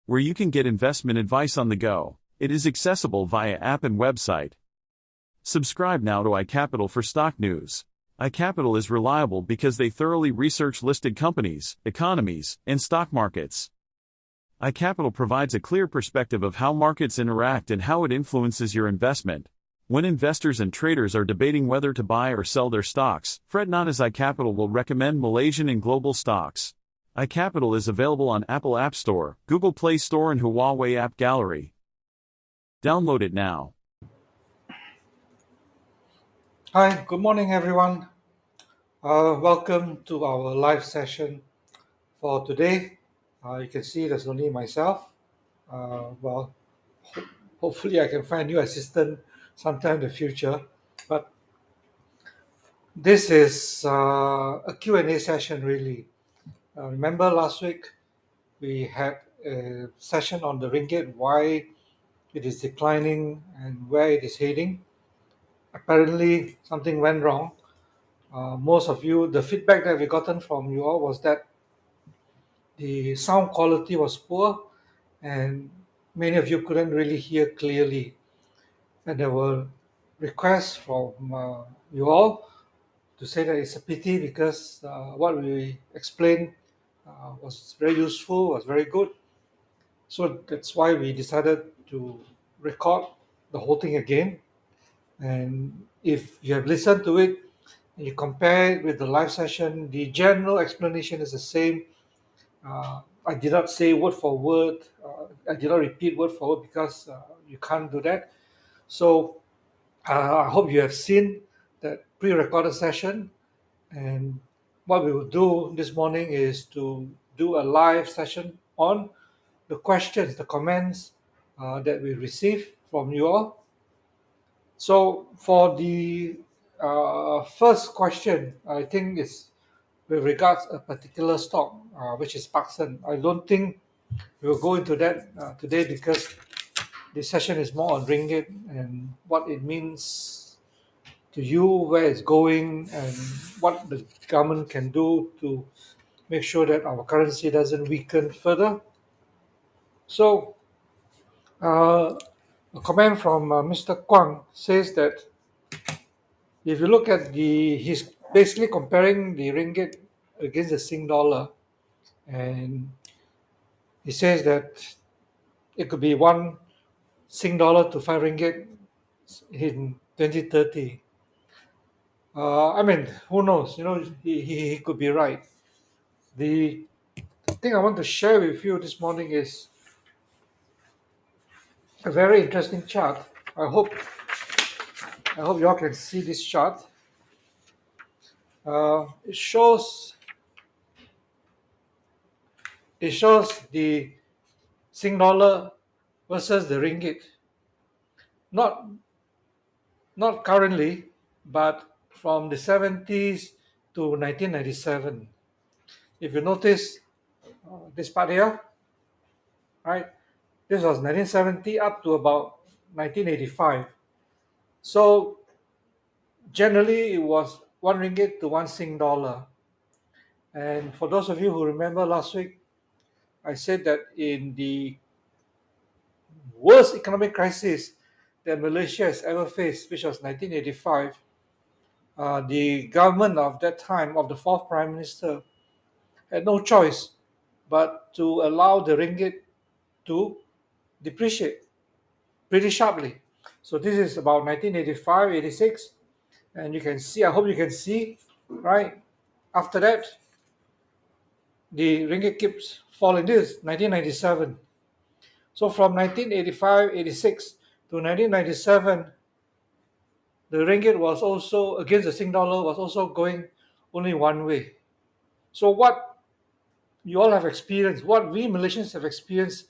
where you can get investment advice on the go. It is accessible via app and website. Subscribe now to iCapital for stock news. iCapital is reliable because they thoroughly research listed companies, economies, and stock markets. iCapital provides a clear perspective of how markets interact and how it influences your investment. When investors and traders are debating whether to buy or sell their stocks, fret not, as iCapital will recommend Malaysian and global stocks. iCapital is available on Apple App Store, Google Play Store, and Huawei App Gallery. Download it now. Hi, good morning, everyone. Welcome to our live session for today. You can see there's only myself. Hopefully I can find a new assistant sometime in the future. But this is a Q&A session, really. Remember last week we had a session on the ringgit, why it is declining and where it is heading. Apparently something went wrong. Most of you, the feedback that we gotten from you all was that the sound quality was poor and many of you couldn't really hear clearly. And there were requests from you all to say that it's a pity because what we explained was very useful, was very good. So that's why we decided to record the whole thing again. And if you have listened to it, and you compare it with the live session, the general explanation is the same. I did not say word for word. I did not repeat word for word because you can't do that. So I hope you have seen that pre-recorded session. And what we will do this morning is to do a live session on the questions, the comments that we receive from you all. So for the first question, I think it's with regards a particular stock, which is Parkson. I don't think we will go into that today because this session is more on ringgit and what it means to you, where it's going, and what the government can do to make sure that our currency doesn't weaken further. So, a comment from Mr. Kwang says that if you look at he's basically comparing the ringgit against the Sing dollar, and he says that it could be 1 Sing dollar to 5 ringgit in 2030. I mean, who knows? He could be right. The thing I want to share with you this morning is a very interesting chart. I hope you all can see this chart. It shows the Sing dollar versus the ringgit. Not currently, but from the 70s to 1997. If you notice this part here, right? This was 1970 up to about 1985. So generally it was 1 ringgit to 1 Sing dollar. And for those of you who remember last week, I said that in the worst economic crisis that Malaysia has ever faced, which was 1985, the government of that time, of the fourth Prime Minister, had no choice but to allow the ringgit to depreciate pretty sharply. So this is about 1985, 86, and you can see, I hope you can see, right? After that, the ringgit keeps falling. This is 1997. So from 1985, 86 to 1997, the ringgit was also, against the Sing dollar, was also going only one way. So what you all have experienced, what we Malaysians have experienced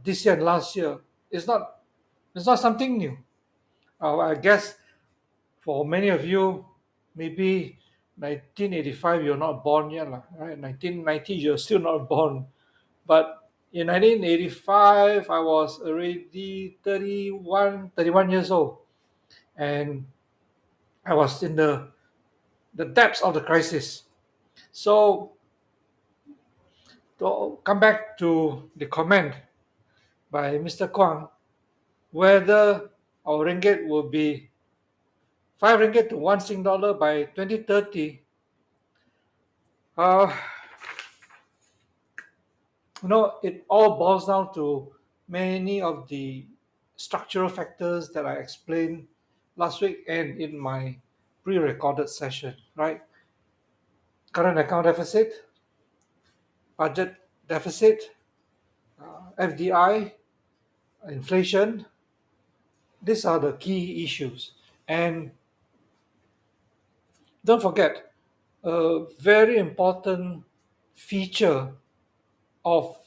this year and last year, it's not something new. I guess for many of you, maybe 1985 you're not born yet, right? 1990 you're still not born, but in 1985 I was already 31 years old, and I was in the depths of the crisis. So To come back to the comment by Mr. Kwang, whether our ringgit will be 5 ringgit to 1 Sing dollar by 2030, uh, it all boils down to many of the structural factors that I explained last week and in my pre-recorded session, right? Current account deficit, budget deficit, FDI, inflation. These are the key issues. And don't forget, a very important feature of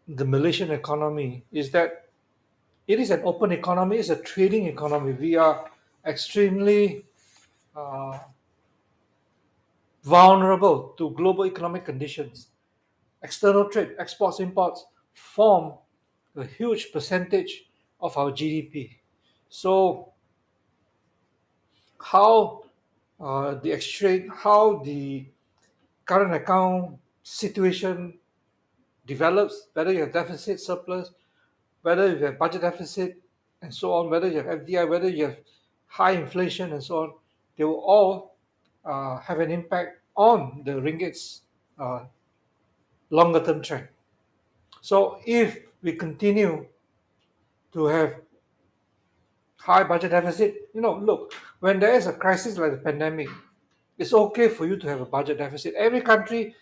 the Malaysian economy is that it is an open economy, it's a trading economy. We are extremely uh, vulnerable to global economic conditions. External trade, exports, imports form a huge percentage of our GDP. So, how the exchange, how the current account situation develops, whether you have deficit, surplus, whether you have budget deficit, and so on, whether you have FDI, whether you have high inflation, and so on, they will all have an impact on the ringgit's longer term trend. So if we continue to have high budget deficit, look, when there is a crisis like the pandemic, it's okay for you to have a budget deficit. Every country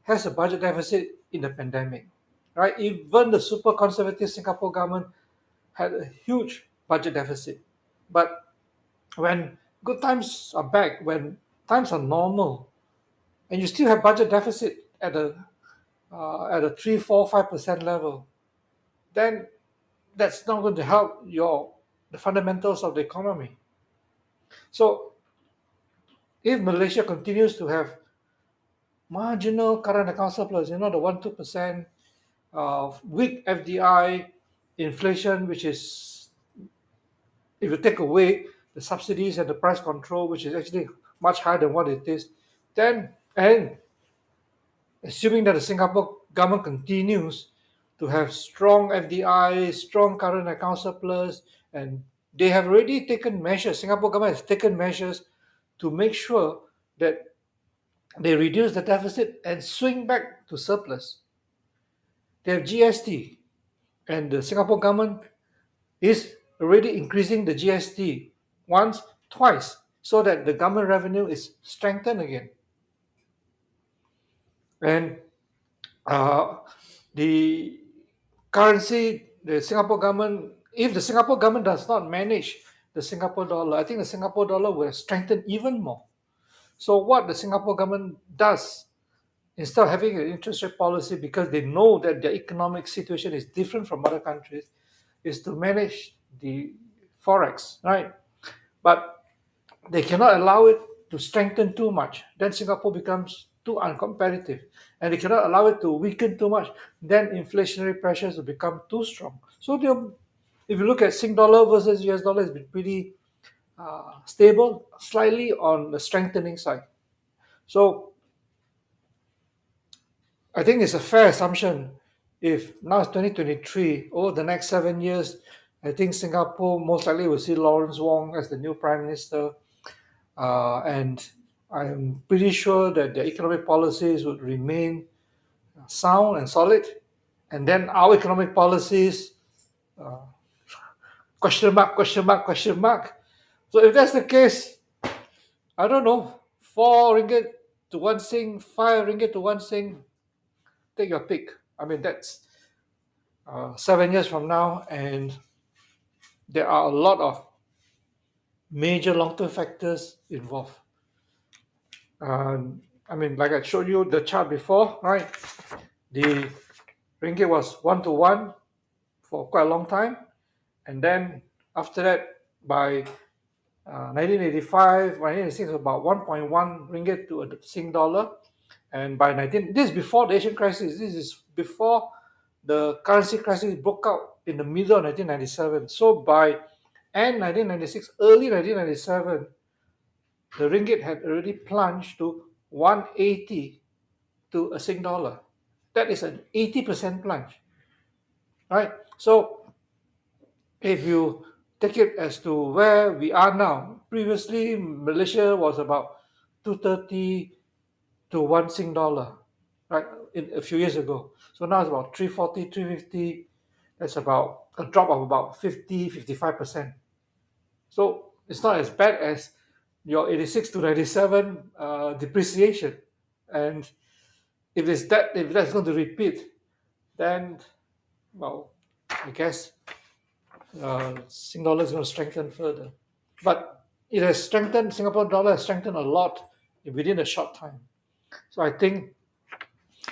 has a budget deficit in the pandemic, right? Even the super conservative Singapore government had a huge budget deficit. But when good times are back, when times are normal, and you still have budget deficit at a 3, 4, 5% level, then that's not going to help the fundamentals of the economy. So if Malaysia continues to have marginal current account surplus, the 1-2%, weak FDI, inflation, which is, if you take away the subsidies and the price control, which is actually much higher than what it is, then, and assuming that the Singapore government continues to have strong FDI, strong current account surplus, and they have already taken measures, Singapore government has taken measures to make sure that they reduce the deficit and swing back to surplus. They have GST, and the Singapore government is already increasing the GST once, twice, so that the government revenue is strengthened again. And the currency, the Singapore government, if the Singapore government does not manage the Singapore dollar, I think the Singapore dollar will strengthen even more. So what the Singapore government does, instead of having an interest rate policy, because they know that their economic situation is different from other countries, is to manage the forex, right? But they cannot allow it to strengthen too much. Then Singapore becomes too uncompetitive. And they cannot allow it to weaken too much. Then inflationary pressures will become too strong. So if you look at Sing dollar versus US dollar, it's been pretty stable, slightly on the strengthening side. So I think it's a fair assumption if now it's 2023, over the next 7 years, I think Singapore most likely will see Lawrence Wong as the new Prime Minister. And I'm pretty sure that the economic policies would remain sound and solid. And then our economic policies, question mark, question mark, question mark. So if that's the case, I don't know, 4 ringgit to 1 Sing, 5 ringgit to 1 Sing, take your pick. I mean, that's 7 years from now, and there are a lot of major long-term factors involved. I mean, like I showed you the chart before, right? The ringgit was 1-to-1 for quite a long time, and then after that, by 1985, 1986, about 1.1 ringgit to a Sing dollar, and by this is before the Asian crisis. This is before the currency crisis broke out in the middle of 1997. So by end 1996, early 1997, the ringgit had already plunged to 180 to a Sing dollar. that is an 80% plunge, right? So if you take it as to where we are now, previously Malaysia was about 230 to one Sing dollar, right? A few years ago. So now it's about 340, 350. That's about a drop of about 50, 55%. So it's not as bad as your 86 to 97 depreciation. And if that's going to repeat, then, well, I guess Sing dollar is going to strengthen further. But it has strengthened, Singapore dollar has strengthened a lot within a short time. So I think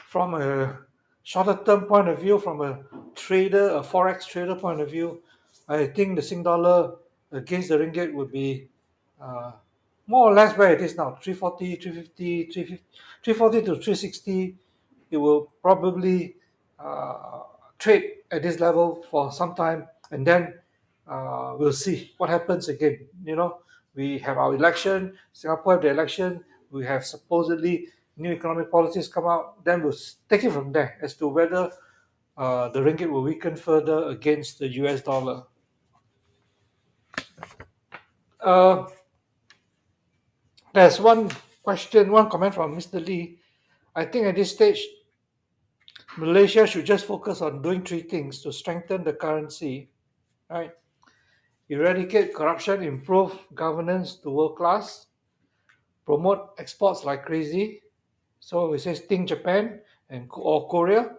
from a shorter term point of view, from a trader, a forex trader point of view, I think the Sing dollar against the ringgit would be uh, more or less where it is now, 340, 350, 340 to 360. It will probably trade at this level for some time, and then we'll see what happens again. We have our election, Singapore have the election, we have supposedly new economic policies come out, then we'll take it from there as to whether the ringgit will weaken further against the US dollar. Uh, there's one comment from Mr. Lee. I think at this stage, Malaysia should just focus on doing three things to strengthen the currency, right? Eradicate corruption, improve governance to world class, promote exports like crazy. So we say think Japan or Korea,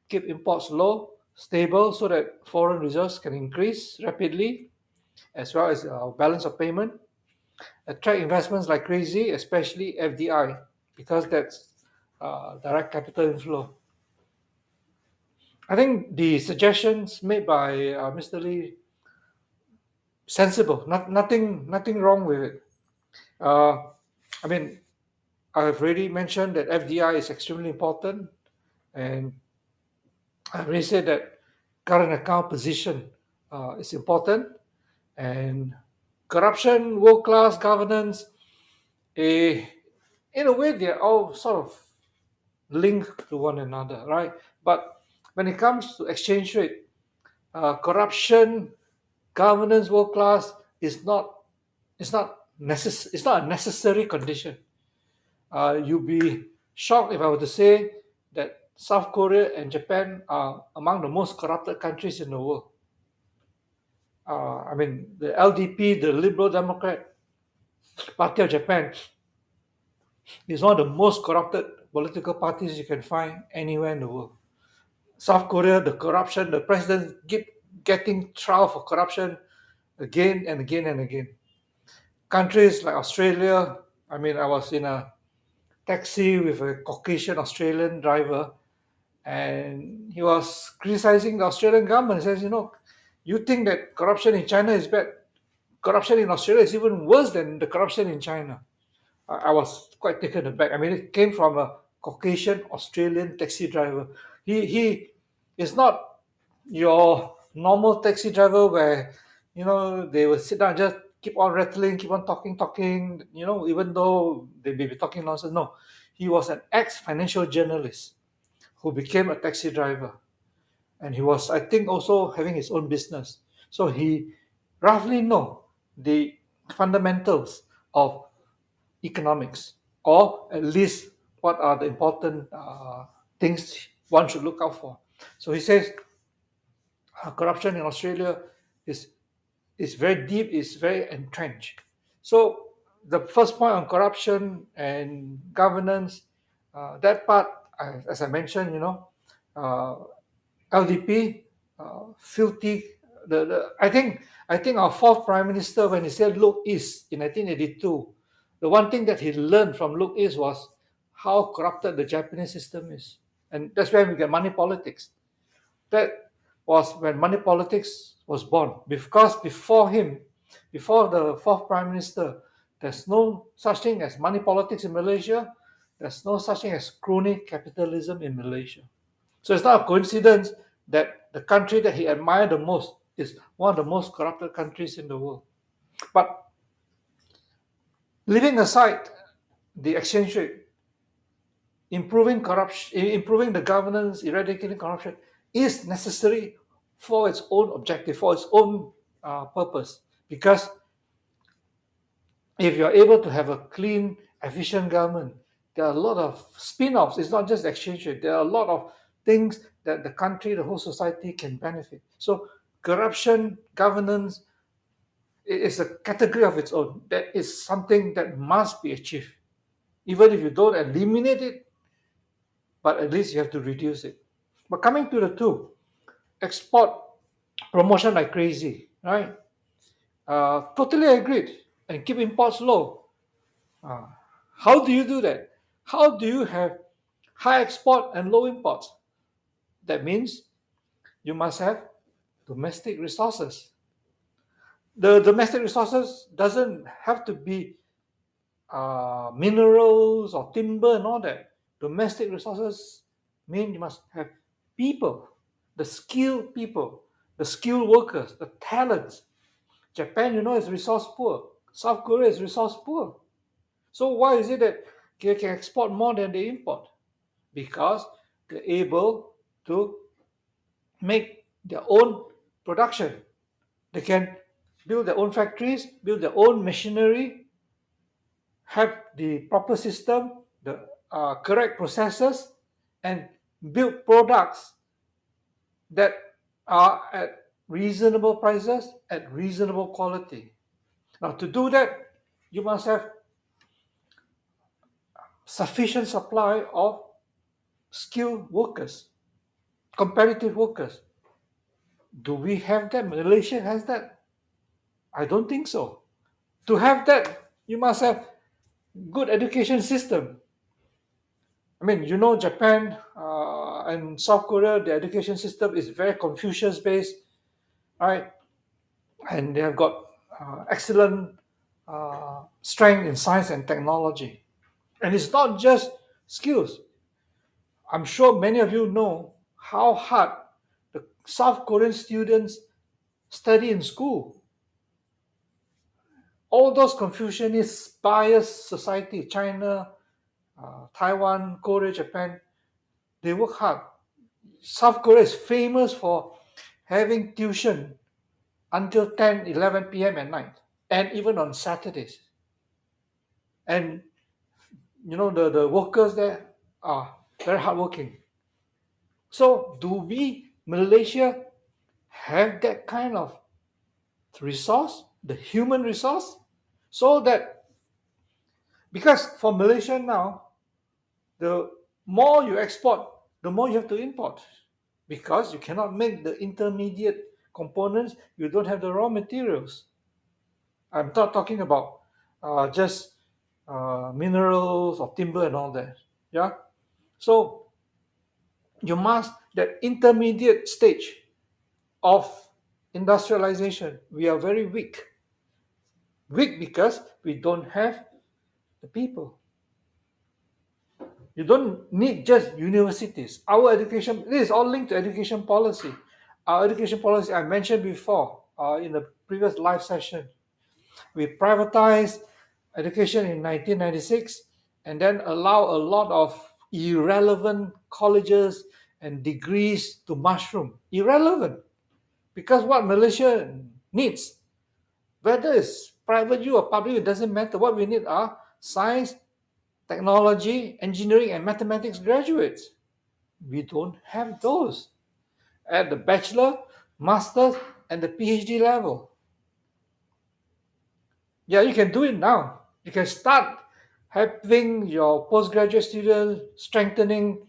keep imports low, stable so that foreign reserves can increase rapidly, as well as balance of payment. Attract investments like crazy, especially FDI, because that's direct capital inflow. I think the suggestions made by Mr. Lee sensible. Nothing wrong with it. I mean, I have already mentioned that FDI is extremely important, and I already said that current account position is important, and corruption, world class governance. In a way, they're all sort of linked to one another, right? But when it comes to exchange rate, corruption, governance, world class is not it's not it's not a necessary condition. You'd be shocked if I were to say that South Korea and Japan are among the most corrupted countries in the world. I mean, the LDP, the Liberal Democrat Party of Japan, is one of the most corrupted political parties you can find anywhere in the world. South Korea, the corruption, the president keep getting trial for corruption again and again and again. Countries like Australia, I mean, I was in a taxi with a Caucasian Australian driver, and he was criticizing the Australian government. He says, you think that corruption in China is bad. Corruption in Australia is even worse than the corruption in China. I was quite taken aback. I mean, it came from a Caucasian Australian taxi driver. He is not your normal taxi driver where they will sit down and just keep on rattling, keep on talking, even though they may be talking nonsense. No, he was an ex-financial journalist who became a taxi driver, and he was, I think, also having his own business. So he roughly know the fundamentals of economics, or at least what are the important things one should look out for. So he says corruption in Australia is very deep, is very entrenched. So the first point on corruption and governance, that part, as I mentioned, LDP, filthy. I think our fourth prime minister, when he said "Look East" in 1982, the one thing that he learned from "Look East" was how corrupted the Japanese system is, and that's where we get money politics. That was when money politics was born. Because before him, before the fourth prime minister, there's no such thing as money politics in Malaysia. There's no such thing as crony capitalism in Malaysia. So it's not a coincidence that the country that he admired the most is one of the most corrupted countries in the world. But leaving aside the exchange rate, improving corruption, improving the governance, eradicating corruption is necessary for its own objective, for its own purpose. Because if you're able to have a clean, efficient government, there are a lot of spin-offs. It's not just exchange rate. There are a lot of things that the country, the whole society can benefit. So corruption, governance is a category of its own. That is something that must be achieved. Even if you don't eliminate it, but at least you have to reduce it. But coming to the two, export promotion like crazy, right? Totally agreed. And keep imports low. How do you do that? How do you have high export and low imports? That means you must have domestic resources. The domestic resources doesn't have to be minerals or timber and all that. Domestic resources mean you must have people, the skilled people, the skilled workers, the talents. Japan, is resource poor. South Korea is resource poor. So why is it that they can export more than they import? Because they're able to make their own production. They can build their own factories, build their own machinery, have the proper system, the correct processes, and build products that are at reasonable prices, at reasonable quality. Now, to do that, you must have sufficient supply of skilled workers, competitive workers. Do we have that? Malaysia has that? I don't think so. To have that, you must have good education system. I mean, Japan and South Korea, the education system is very Confucius based, right? And they have got excellent strength in science and technology. And it's not just skills. I'm sure many of you know how hard the South Korean students study in school. All those Confucianist biased society, China, Taiwan, Korea, Japan, they work hard. South Korea is famous for having tuition until 10, 11 p.m. at night, and even on Saturdays. And the workers there are very hardworking. So do we, Malaysia, have that kind of resource, the human resource? So that, because for Malaysia now, the more you export, the more you have to import, because you cannot make the intermediate components, you don't have the raw materials. I'm not talking about just minerals or timber and all that. Yeah. So you must, that intermediate stage of industrialization, we are very weak. Weak because we don't have the people. You don't need just universities. Our education, this is all linked to education policy. Our education policy, I mentioned before in the previous live session, we privatized education in 1996 and then allow a lot of irrelevant colleges and degrees to mushroom. Irrelevant. Because what Malaysia needs, whether it's private U or public, it doesn't matter. What we need are science, technology, engineering, and mathematics graduates. We don't have those at the bachelor, master's, and the PhD level. Yeah, you can do it now. You can start having your postgraduate students strengthening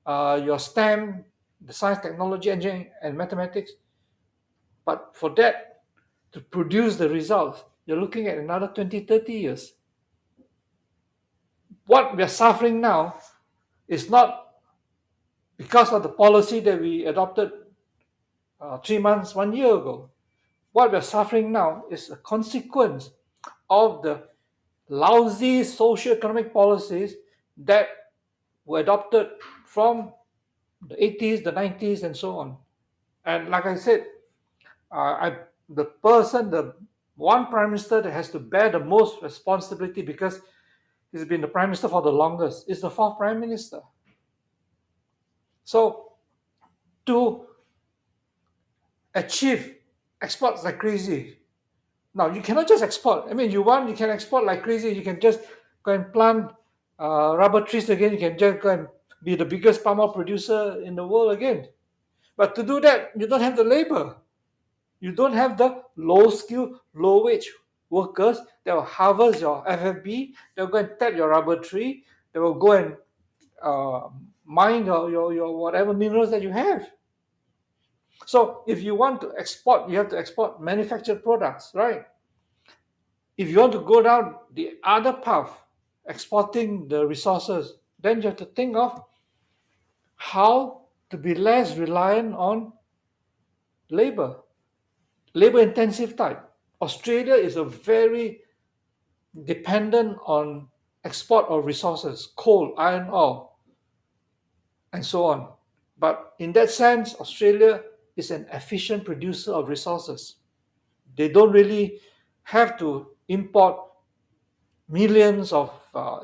your STEM, the science, technology, engineering, and mathematics. But for that to produce the results, you're looking at another 20, 30 years. What we're suffering now is not because of the policy that we adopted 3 months, 1 year ago. What we're suffering now is a consequence of the lousy socio-economic policies that were adopted from the 80s, the 90s, and so on. And like I said, the one prime minister that has to bear the most responsibility, because He's been the Prime Minister for the longest. He's the fourth Prime Minister. So to achieve exports like crazy. Now, you cannot just export. I mean, you can export like crazy. You can just go and plant rubber trees again. You can just go and be the biggest palm oil producer in the world again. But to do that, you don't have the labor. You don't have the low skill, low wage workers that will harvest your FFB, they'll go and tap your rubber tree, they will go and mine your whatever minerals that you have. So if you want to export, you have to export manufactured products, right? If you want to go down the other path, exporting the resources, then you have to think of how to be less reliant on labor intensive type. Australia is a very dependent on export of resources, coal, iron ore, and so on. But in that sense, Australia is an efficient producer of resources. They don't really have to import millions of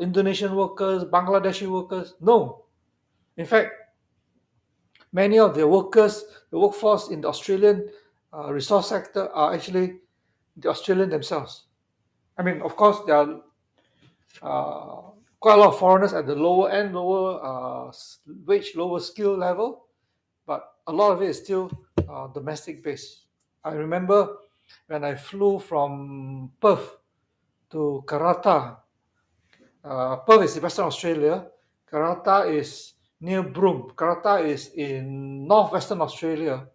Indonesian workers, Bangladeshi workers. No. In fact, many of the workers, the workforce in the Australian resource sector are actually the Australian themselves. I mean, of course, there are quite a lot of foreigners at the lower end, lower wage, lower skill level, but a lot of it is still domestic based. I remember when I flew from Perth to Karata. Perth is in Western Australia. Karata is near Broome. Karata is in northwestern Australia,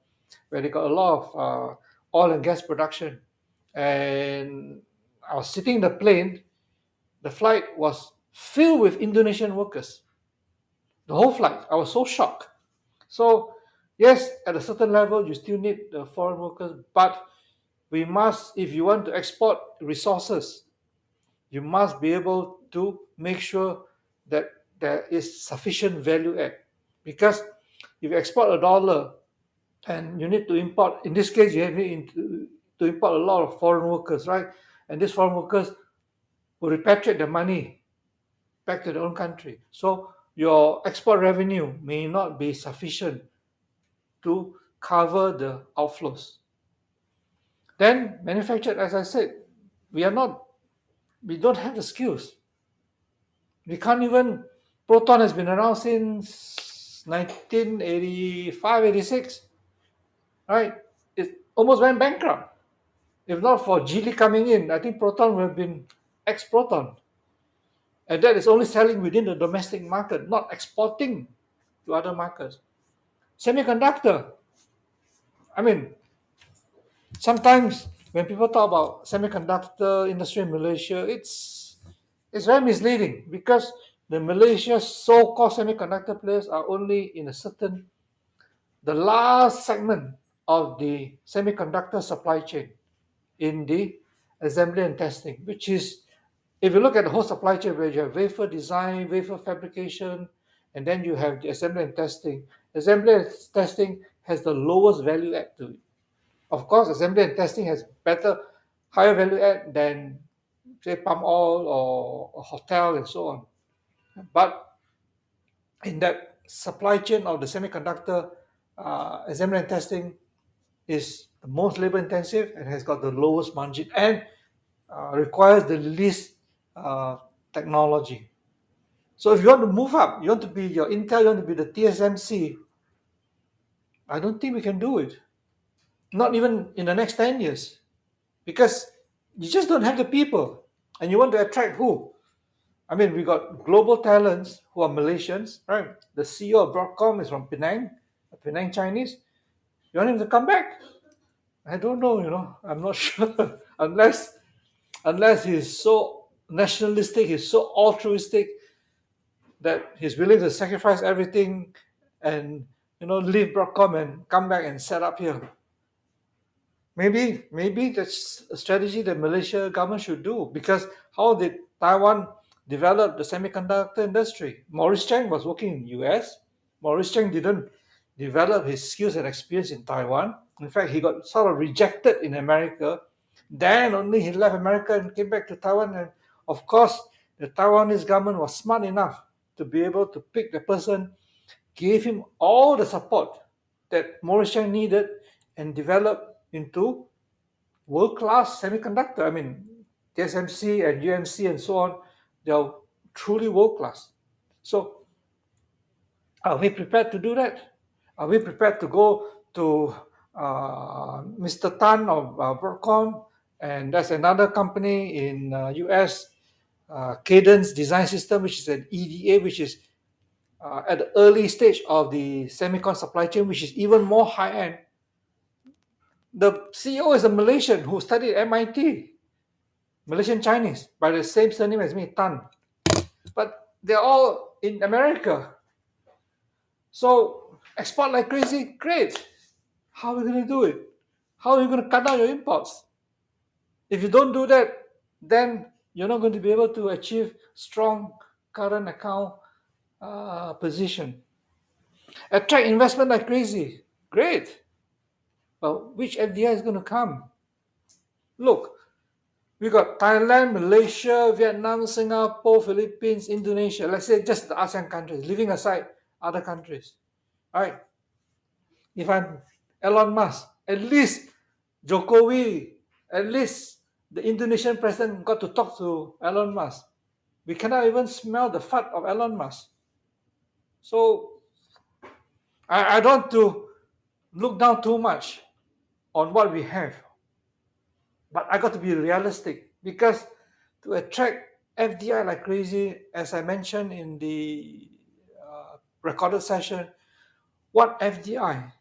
where they got a lot of oil and gas production. And I was sitting in the plane. The flight was filled with Indonesian workers. The whole flight. I was so shocked. So, yes, at a certain level, you still need the foreign workers, but we must, if you want to export resources, you must be able to make sure that there is sufficient value add. Because if you export $1 and you need to import, in this case, you have to import a lot of foreign workers, right? And these foreign workers will repatriate the money back to their own country. So your export revenue may not be sufficient to cover the outflows. Then manufactured, as I said, we don't have the skills. We can't even, Proton has been around since 1985, 86, right? It almost went bankrupt. If not for Geely coming in, I think Proton would have been ex-Proton. And that is only selling within the domestic market, not exporting to other markets. Semiconductor. I mean, sometimes when people talk about semiconductor industry in Malaysia, it's very misleading because the Malaysia so-called semiconductor players are only in the last segment of the semiconductor supply chain in the assembly and testing, which is, if you look at the whole supply chain where you have wafer design, wafer fabrication, and then you have the assembly and testing. Assembly and testing has the lowest value add to it. Of course, assembly and testing has higher value add than, say, palm oil or a hotel and so on. But in that supply chain of the semiconductor, assembly and testing is the most labor intensive and has got the lowest margin and requires the least technology. So if you want to move up, you want to be your Intel, you want to be the TSMC, I don't think we can do it. Not even in the next 10 years. Because you just don't have the people. And you want to attract who? I mean, we got global talents who are Malaysians, right? The CEO of Broadcom is from Penang, a Penang Chinese. You want him to come back? I don't know, I'm not sure. Unless he's so nationalistic, he's so altruistic that he's willing to sacrifice everything and leave Broadcom and come back and set up here. Maybe that's a strategy that Malaysia government should do, because how did Taiwan develop the semiconductor industry? Maurice Chang was working in US. Maurice Chang didn't develop his skills and experience in Taiwan. In fact, he got sort of rejected in America. Then only he left America and came back to Taiwan. And of course, the Taiwanese government was smart enough to be able to pick the person, gave him all the support that Malaysia needed, and develop into world-class semiconductor. I mean, TSMC and UMC and so on, they are truly world-class. So are we prepared to do that? Are we prepared to go to Mr. Tan of Broadcom, and that's another company in US, Cadence Design System, which is an EDA, which is at the early stage of the semicon supply chain, which is even more high-end. The CEO is a Malaysian who studied at MIT, Malaysian Chinese, by the same surname as me, Tan. But they're all in America. So export like crazy, great. How are we going to do it? How are you going to cut down your imports? If you don't do that, then you're not going to be able to achieve strong current account position. Attract investment like crazy, great. But which FDI is going to come? Look, we got Thailand, Malaysia, Vietnam, Singapore, Philippines, Indonesia. Let's say just the ASEAN countries, leaving aside other countries. All right. If I'm Elon Musk, at least Jokowi, at least the Indonesian president got to talk to Elon Musk. We cannot even smell the fart of Elon Musk. So I don't want to look down too much on what we have. But I got to be realistic, because to attract FDI like crazy, as I mentioned in the recorded session, what FDI?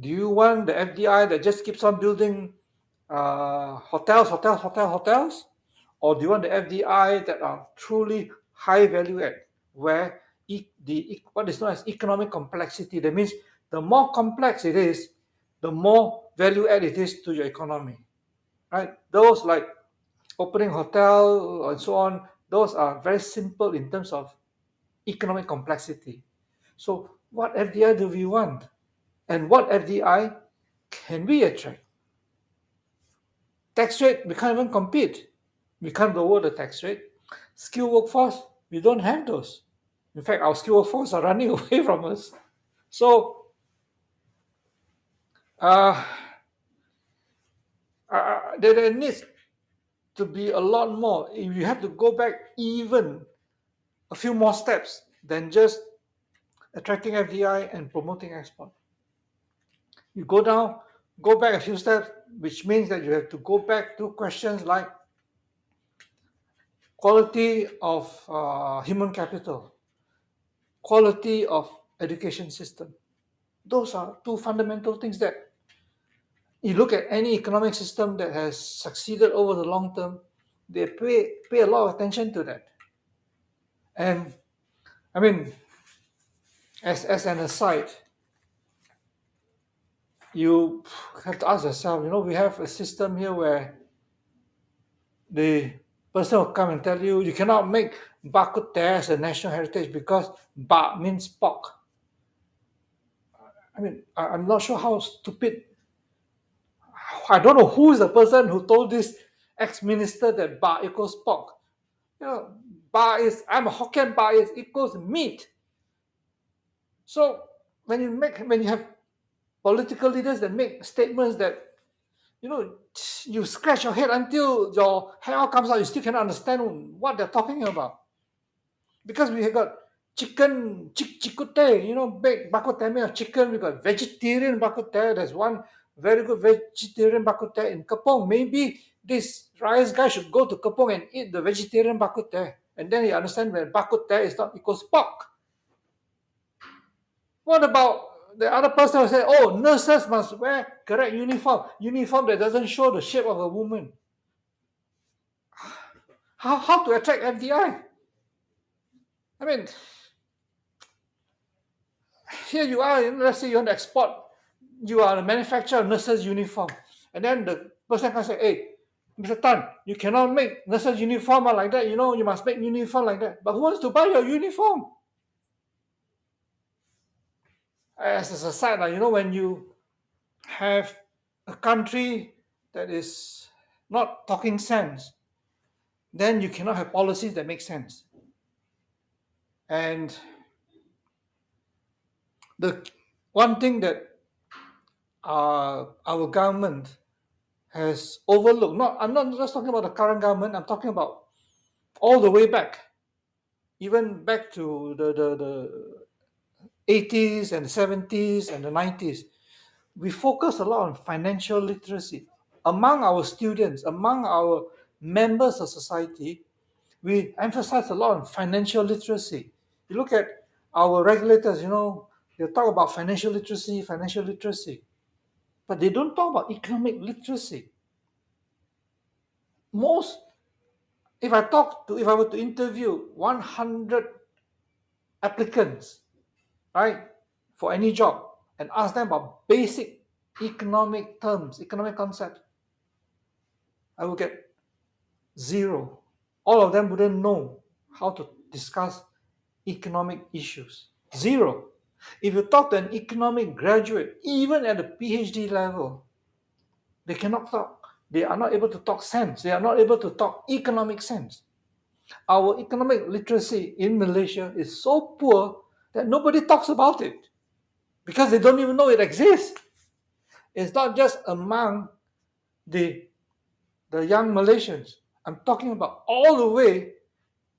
Do you want the FDI that just keeps on building hotels? Or do you want the FDI that are truly high value add, where what is known as economic complexity? That means the more complex it is, the more value add it is to your economy, right? Those like opening hotel and so on, those are very simple in terms of economic complexity. So what FDI do we want? And what FDI can we attract? Tax rate, we can't even compete. We can't lower the tax rate. Skilled workforce, we don't have those. In fact, our skilled workforce are running away from us. So there needs to be a lot more. You have to go back even a few more steps than just attracting FDI and promoting export. You go back a few steps, which means that you have to go back to questions like quality of human capital, quality of education system. Those are two fundamental things that you look at any economic system that has succeeded over the long term, they pay a lot of attention to that. And I mean, as an aside, you have to ask yourself, we have a system here where the person will come and tell you, you cannot make bak kut teh as a national heritage because bak means pork. I mean, I'm not sure how stupid. I don't know who is the person who told this ex-minister that bak equals pork. I'm a Hokkien, bak is equals meat. So when you have political leaders that make statements that, you scratch your head until your hair comes out, you still cannot understand what they're talking about. Because we have got chicken, chikute, baked bak kut teh made of chicken. We got vegetarian bak kut teh. There's one very good vegetarian bak kut teh in Kepong. Maybe this rice guy should go to Kepong and eat the vegetarian bak kut teh, and then you understand that bak kut teh is not equals pork. What about the other person who said, oh, nurses must wear correct uniform that doesn't show the shape of a woman? How to attract FDI? I mean, here you are, let's say you want to export, you are a manufacturer of nurses uniform, and then the person can say, hey, Mr. Tan, you cannot make nurses uniform like that, you must make uniform like that. But who wants to buy your uniform? As a side, when you have a country that is not talking sense, then you cannot have policies that make sense. And the one thing that our government has overlooked, I'm not just talking about the current government, I'm talking about all the way back, even back to the 80s and the 70s and the 90s. We focus a lot on financial literacy. Among our students, among our members of society, we emphasize a lot on financial literacy. You look at our regulators, they talk about financial literacy, but they don't talk about economic literacy. If I were to interview 100 applicants, right, for any job and ask them about basic economic terms, economic concepts, I would get zero. All of them wouldn't know how to discuss economic issues. Zero. If you talk to an economic graduate, even at the PhD level, they cannot talk. They are not able to talk sense. They are not able to talk economic sense. Our economic literacy in Malaysia is so poor that nobody talks about it because they don't even know it exists. It's not just among the young Malaysians. I'm talking about all the way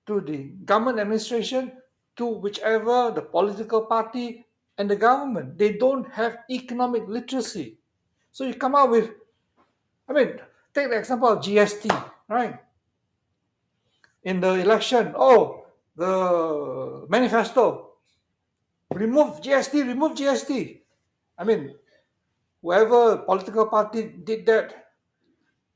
to the government administration, to whichever the political party and the government. They don't have economic literacy. So you come out with, take the example of GST, right? In the election, the manifesto, remove GST. Whoever political party did that,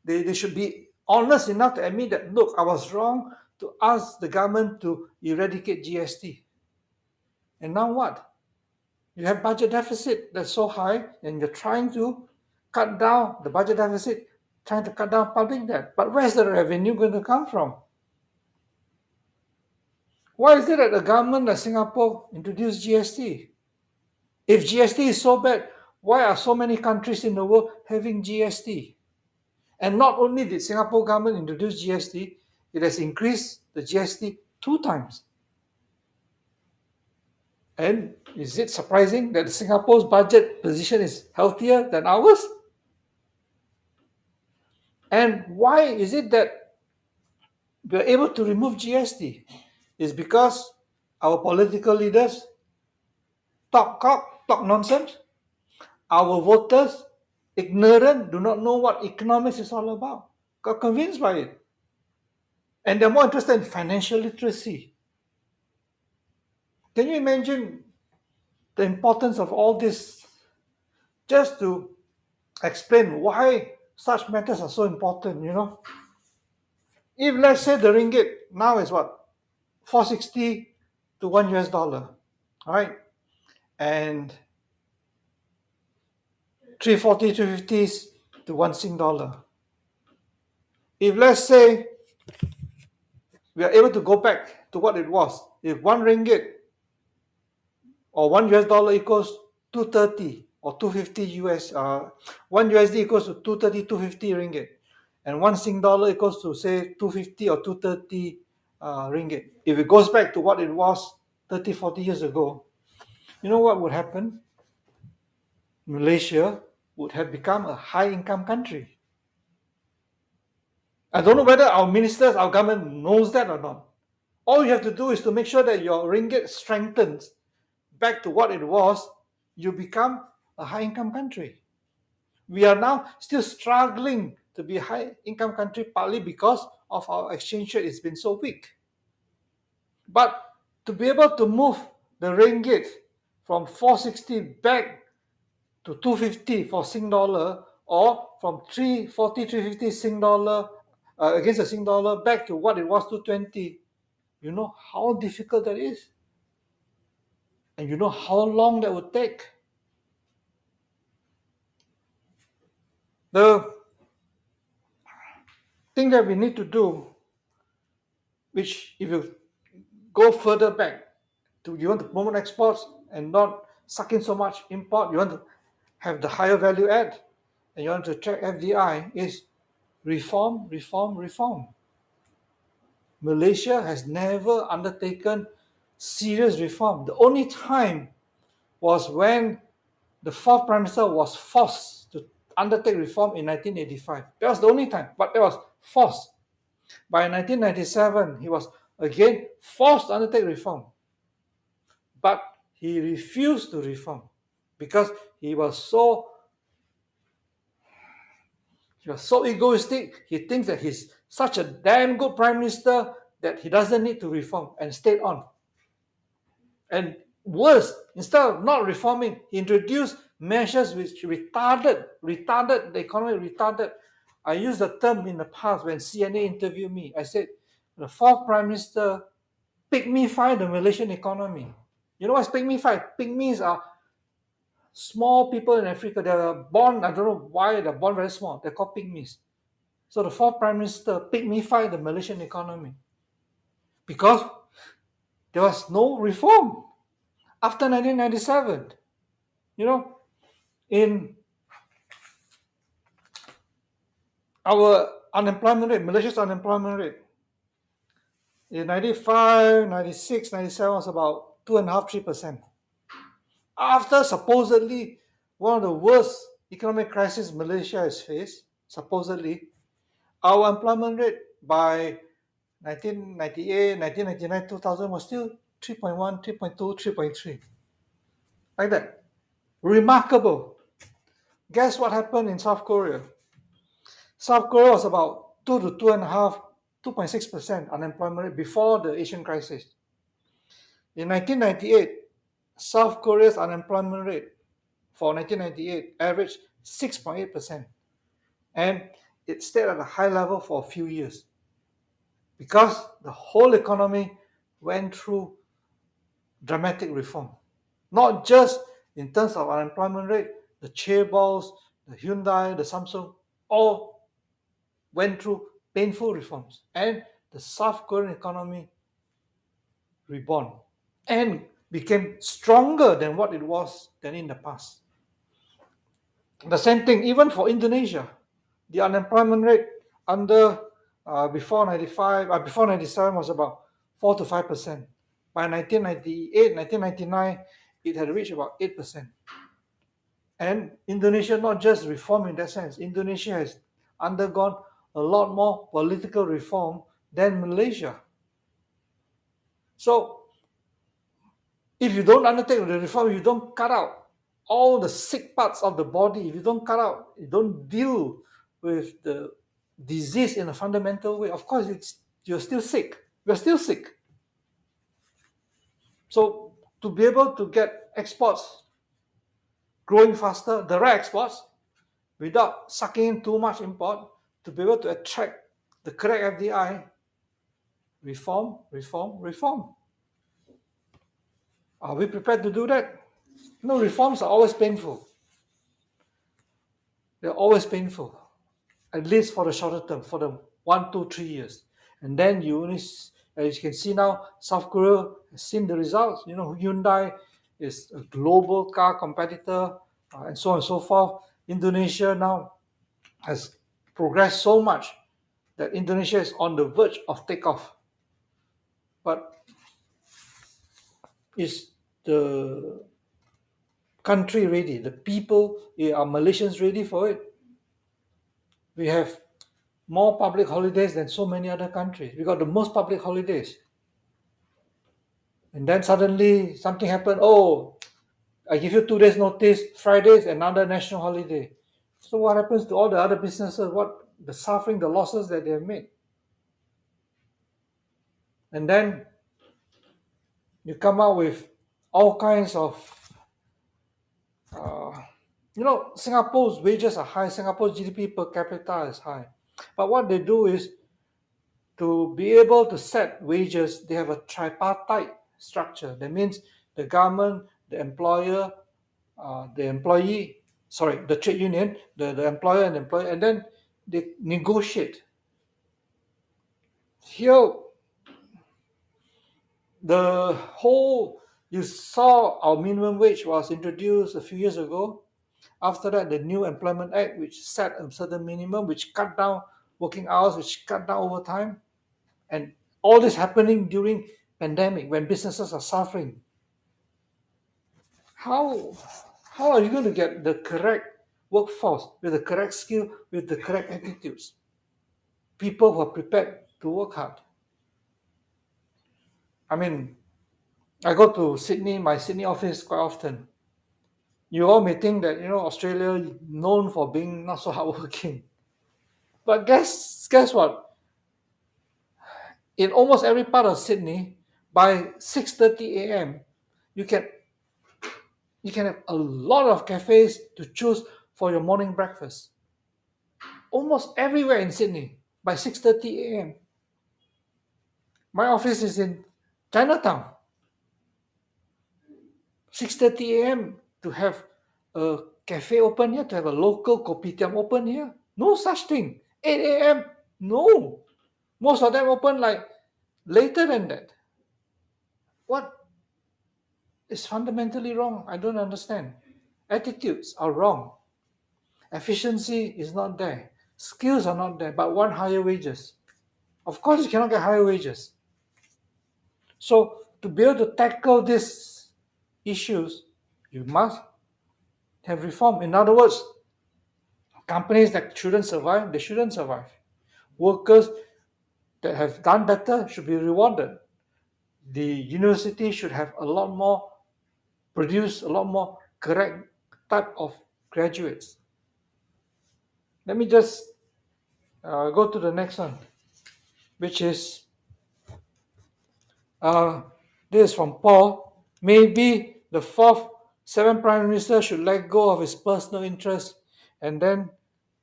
they should be honest enough to admit that, look, I was wrong to ask the government to eradicate GST. And now what? You have budget deficit that's so high, and you're trying to cut down the budget deficit, trying to cut down public debt. But where's the revenue going to come from? Why is it that the government of Singapore introduced GST? If GST is so bad, why are so many countries in the world having GST? And not only did Singapore government introduce GST, it has increased the GST 2 times. And is it surprising that Singapore's budget position is healthier than ours? And why is it that we're able to remove GST? It's because our political leaders talk nonsense. Our voters, ignorant, do not know what economics is all about, got convinced by it. And they're more interested in financial literacy. Can you imagine the importance of all this? Just to explain why such matters are so important, If let's say the ringgit now is what? 460 to $1, right? And 340, 350 to $1. If let's say we are able to go back to what it was, if 1 ringgit or $1 equals 230 or 250 1 USD equals to 230, 250 ringgit, and 1 Sing dollar equals to say 250 or 230 ringgit. If it goes back to what it was 30, 40 years ago, you know what would happen? Malaysia would have become a high-income country. I don't know whether our ministers, our government knows that or not. All you have to do is to make sure that your ringgit strengthens back to what it was, you become a high-income country. We are now still struggling to be a high-income country, partly because of our exchange rate. It's been so weak. But to be able to move the ringgit from 460 back to 250 for Sing dollar, or from 340, 350 Sing dollar against the Sing dollar back to what it was, 220, you know how difficult that is? And you know how long that would take? The thing that we need to do, which if you go further back, you want to promote exports and not suck in so much import, you want to have the higher value add, and you want to attract FDI, is reform. Malaysia has never undertaken serious reform. The only time was when the fourth Prime Minister was forced to undertake reform in 1985. That was the only time, but that was forced. By 1997, he was again forced to undertake reform. But he refused to reform because he was so egoistic. He thinks that he's such a damn good prime minister that he doesn't need to reform, and stayed on. And worse, instead of not reforming, he introduced measures which retarded the economy, retarded. I used the term in the past when CNA interviewed me. I said, the fourth prime minister pygmyified the Malaysian economy. You know what's pygmyified? Pygmies are small people in Africa. They are born, I don't know why they're born very small. They're called pygmies. So the fourth prime minister pygmyified the Malaysian economy because there was no reform after 1997. You know, in our unemployment rate, Malaysia's unemployment rate, in 95, 96, 97 was about 2.5%, 3%. After supposedly one of the worst economic crises Malaysia has faced, supposedly, our employment rate by 1998, 1999, 2000 was still 3.1, 3.2, 3.3. Like that. Remarkable. Guess what happened in South Korea? South Korea was about 2 to 2.5, 2.6% unemployment rate before the Asian crisis. In 1998, South Korea's unemployment rate for 1998 averaged 6.8%. And it stayed at a high level for a few years because the whole economy went through dramatic reform. Not just in terms of unemployment rate, the chaeballs, the Hyundai, the Samsung, all went through painful reforms. And the South Korean economy reborn and became stronger than what it was than in the past. The same thing even for Indonesia. The unemployment rate under before 95, before 97 was about 4 to 5%. By 1998, 1999, it had reached about 8%. And Indonesia not just reformed in that sense. Indonesia has undergone a lot more political reform than Malaysia. So if you don't undertake the reform, you don't cut out all the sick parts of the body, if you don't cut out, you don't deal with the disease in a fundamental way, of course you're still sick. We're still sick. So to be able to get exports growing faster, the right exports, without sucking in too much import, to be able to attract the correct FDI, reform, reform, reform. Are we prepared to do that? No, reforms are always painful. They're always painful, at least for the shorter term, for the 1, 2, 3 years. And then you only, as you can see now, South Korea has seen the results. You know, Hyundai is a global car competitor, and so on and so forth. Indonesia now has progressed so much that Indonesia is on the verge of takeoff. But is the country ready? The people, are Malaysians ready for it? We have more public holidays than so many other countries. We got the most public holidays. And then suddenly something happened. Oh, I give you 2 days notice. Friday is another national holiday. So what happens to all the other businesses? What the suffering, the losses that they have made? And then you come out with all kinds of, Singapore's wages are high. Singapore's GDP per capita is high. But what they do is, to be able to set wages, they have a tripartite structure. That means the government, the employer, the employee, the trade union, the employer and employee, and then they negotiate. Here, you saw our minimum wage was introduced a few years ago. After that, the new Employment Act, which set a certain minimum, which cut down working hours, which cut down overtime, and All this happening during pandemic when businesses are suffering. How how are you going to get the correct workforce with the correct skill, with the correct attitudes? People who are prepared to work hard. I mean, I go to Sydney, my Sydney office quite often. You all may think that Australia known for being not so hardworking, but guess what? In almost every part of Sydney, by 6:30 a.m., you can you can have a lot of cafes to choose for your morning breakfast. Almost everywhere in Sydney by 6:30 a.m. My office is in Chinatown. 6:30 a.m. to have a cafe open here, to have a local kopitiam open here. No such thing. 8 a.m. No. Most of them open like later than that. What is fundamentally wrong? I don't understand. Attitudes are wrong. Efficiency is not there. Skills are not there, but want higher wages. Of course, you cannot get higher wages. So, to be able to tackle these issues, you must have reform. In other words, companies that shouldn't survive, they shouldn't survive. Workers that have done better should be rewarded. The university should have produce a lot more correct type of graduates. Let me just go to the next one, which is this is from Paul. Maybe the seventh Prime Minister should let go of his personal interest and then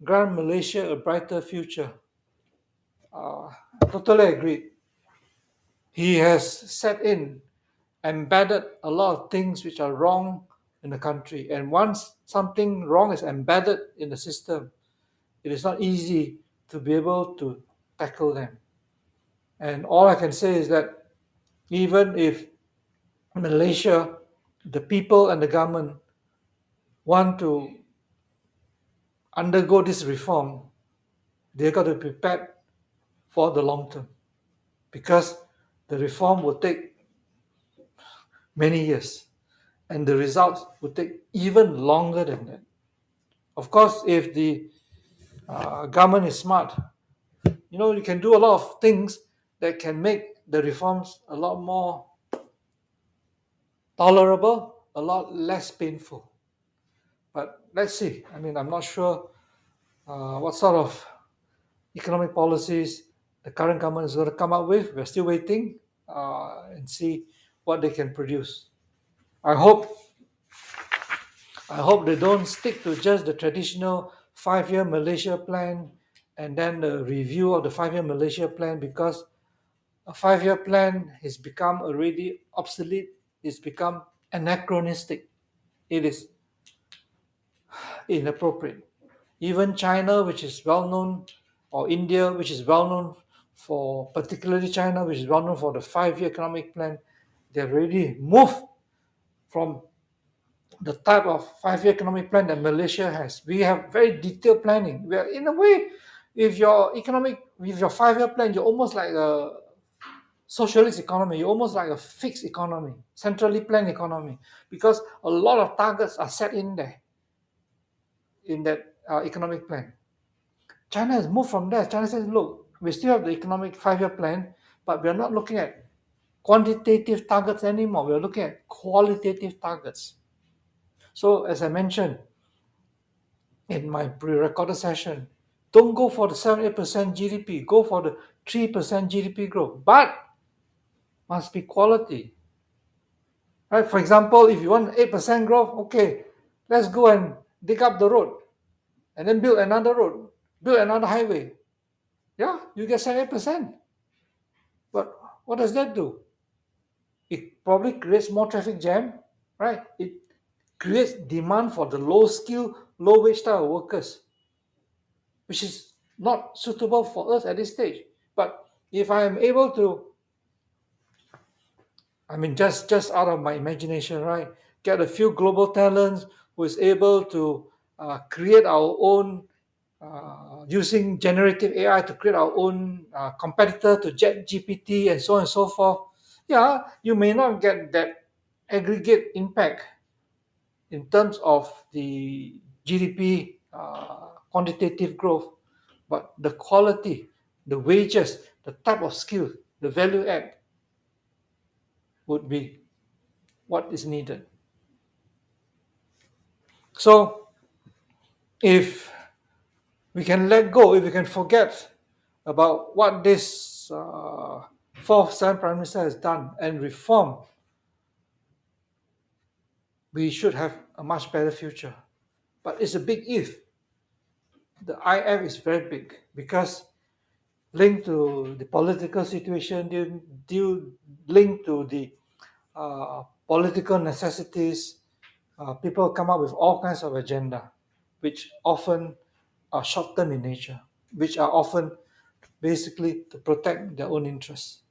grant Malaysia a brighter future. Totally agree. He has embedded a lot of things which are wrong in the country. And once something wrong is embedded in the system, it is not easy to be able to tackle them. And all I can say is that even if Malaysia, the people and the government want to undergo this reform, they got to be prepared for the long term, because the reform will take many years and the results will take even longer than that. Of course, if the government is smart, you can do a lot of things that can make the reforms a lot more tolerable, a lot less painful. But let's see. I mean, I'm not sure what sort of economic policies the current government is going to come up with. We're still waiting and see what they can produce. I hope they don't stick to just the traditional 5-year Malaysia plan and then the review of the 5-year Malaysia plan, because a 5-year plan has become already obsolete. It's become anachronistic. It is inappropriate. Even China, which is well known, or India, which is well known for, particularly China, which is well known for the 5-year economic plan, they've already moved from the type of 5-year economic plan that Malaysia has. We have very detailed planning. We are, in a way, with your 5-year plan, you're almost like a socialist economy. You're almost like a fixed economy, centrally planned economy, because a lot of targets are set in there in that economic plan. China has moved from there. China says, look, we still have the economic 5-year plan, but we're not looking at quantitative targets anymore. We're looking at qualitative targets. So, as I mentioned in my pre-recorded session, don't go for the 7-8% GDP. Go for the 3% GDP growth. But must be quality. Right? For example, if you want 8% growth, okay, let's go and dig up the road and then build another road, build another highway. Yeah, you get 7-8%. But what does that do? It probably creates more traffic jam, right? It creates demand for the low skill, low wage type of workers, which is not suitable for us at this stage. But if I am able to, I mean, just out of my imagination, right, get a few global talents who is able to create our own using generative AI to create our own competitor to ChatGPT and so on and so forth, yeah, you may not get that aggregate impact in terms of the GDP quantitative growth, but the quality, the wages, the type of skill, the value add would be what is needed. So if we can let go, if we can forget about what this fourth, seventh Prime Minister has done and reform, we should have a much better future. But it's a big if. The IF is very big because linked to the political situation, due linked to the political necessities, people come up with all kinds of agenda, which often are short-term in nature, which are often basically to protect their own interests.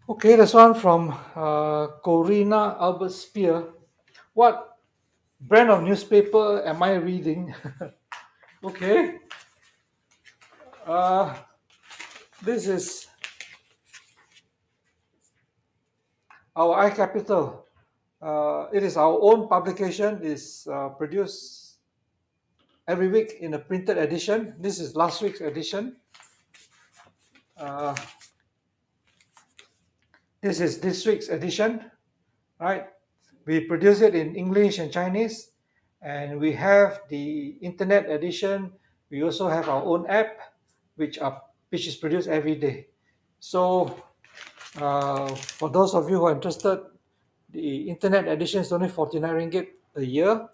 Okay, this one from Corina Albert Spear. What brand of newspaper am I reading? Okay. This is our iCapital. It is our own publication. It's produced every week in a printed edition. This is last week's edition. This is this week's edition, right? We produce it in English and Chinese, and we have the internet edition. We also have our own app, which is produced every day. So, for those of you who are interested, the internet edition is only 49 ringgit a year.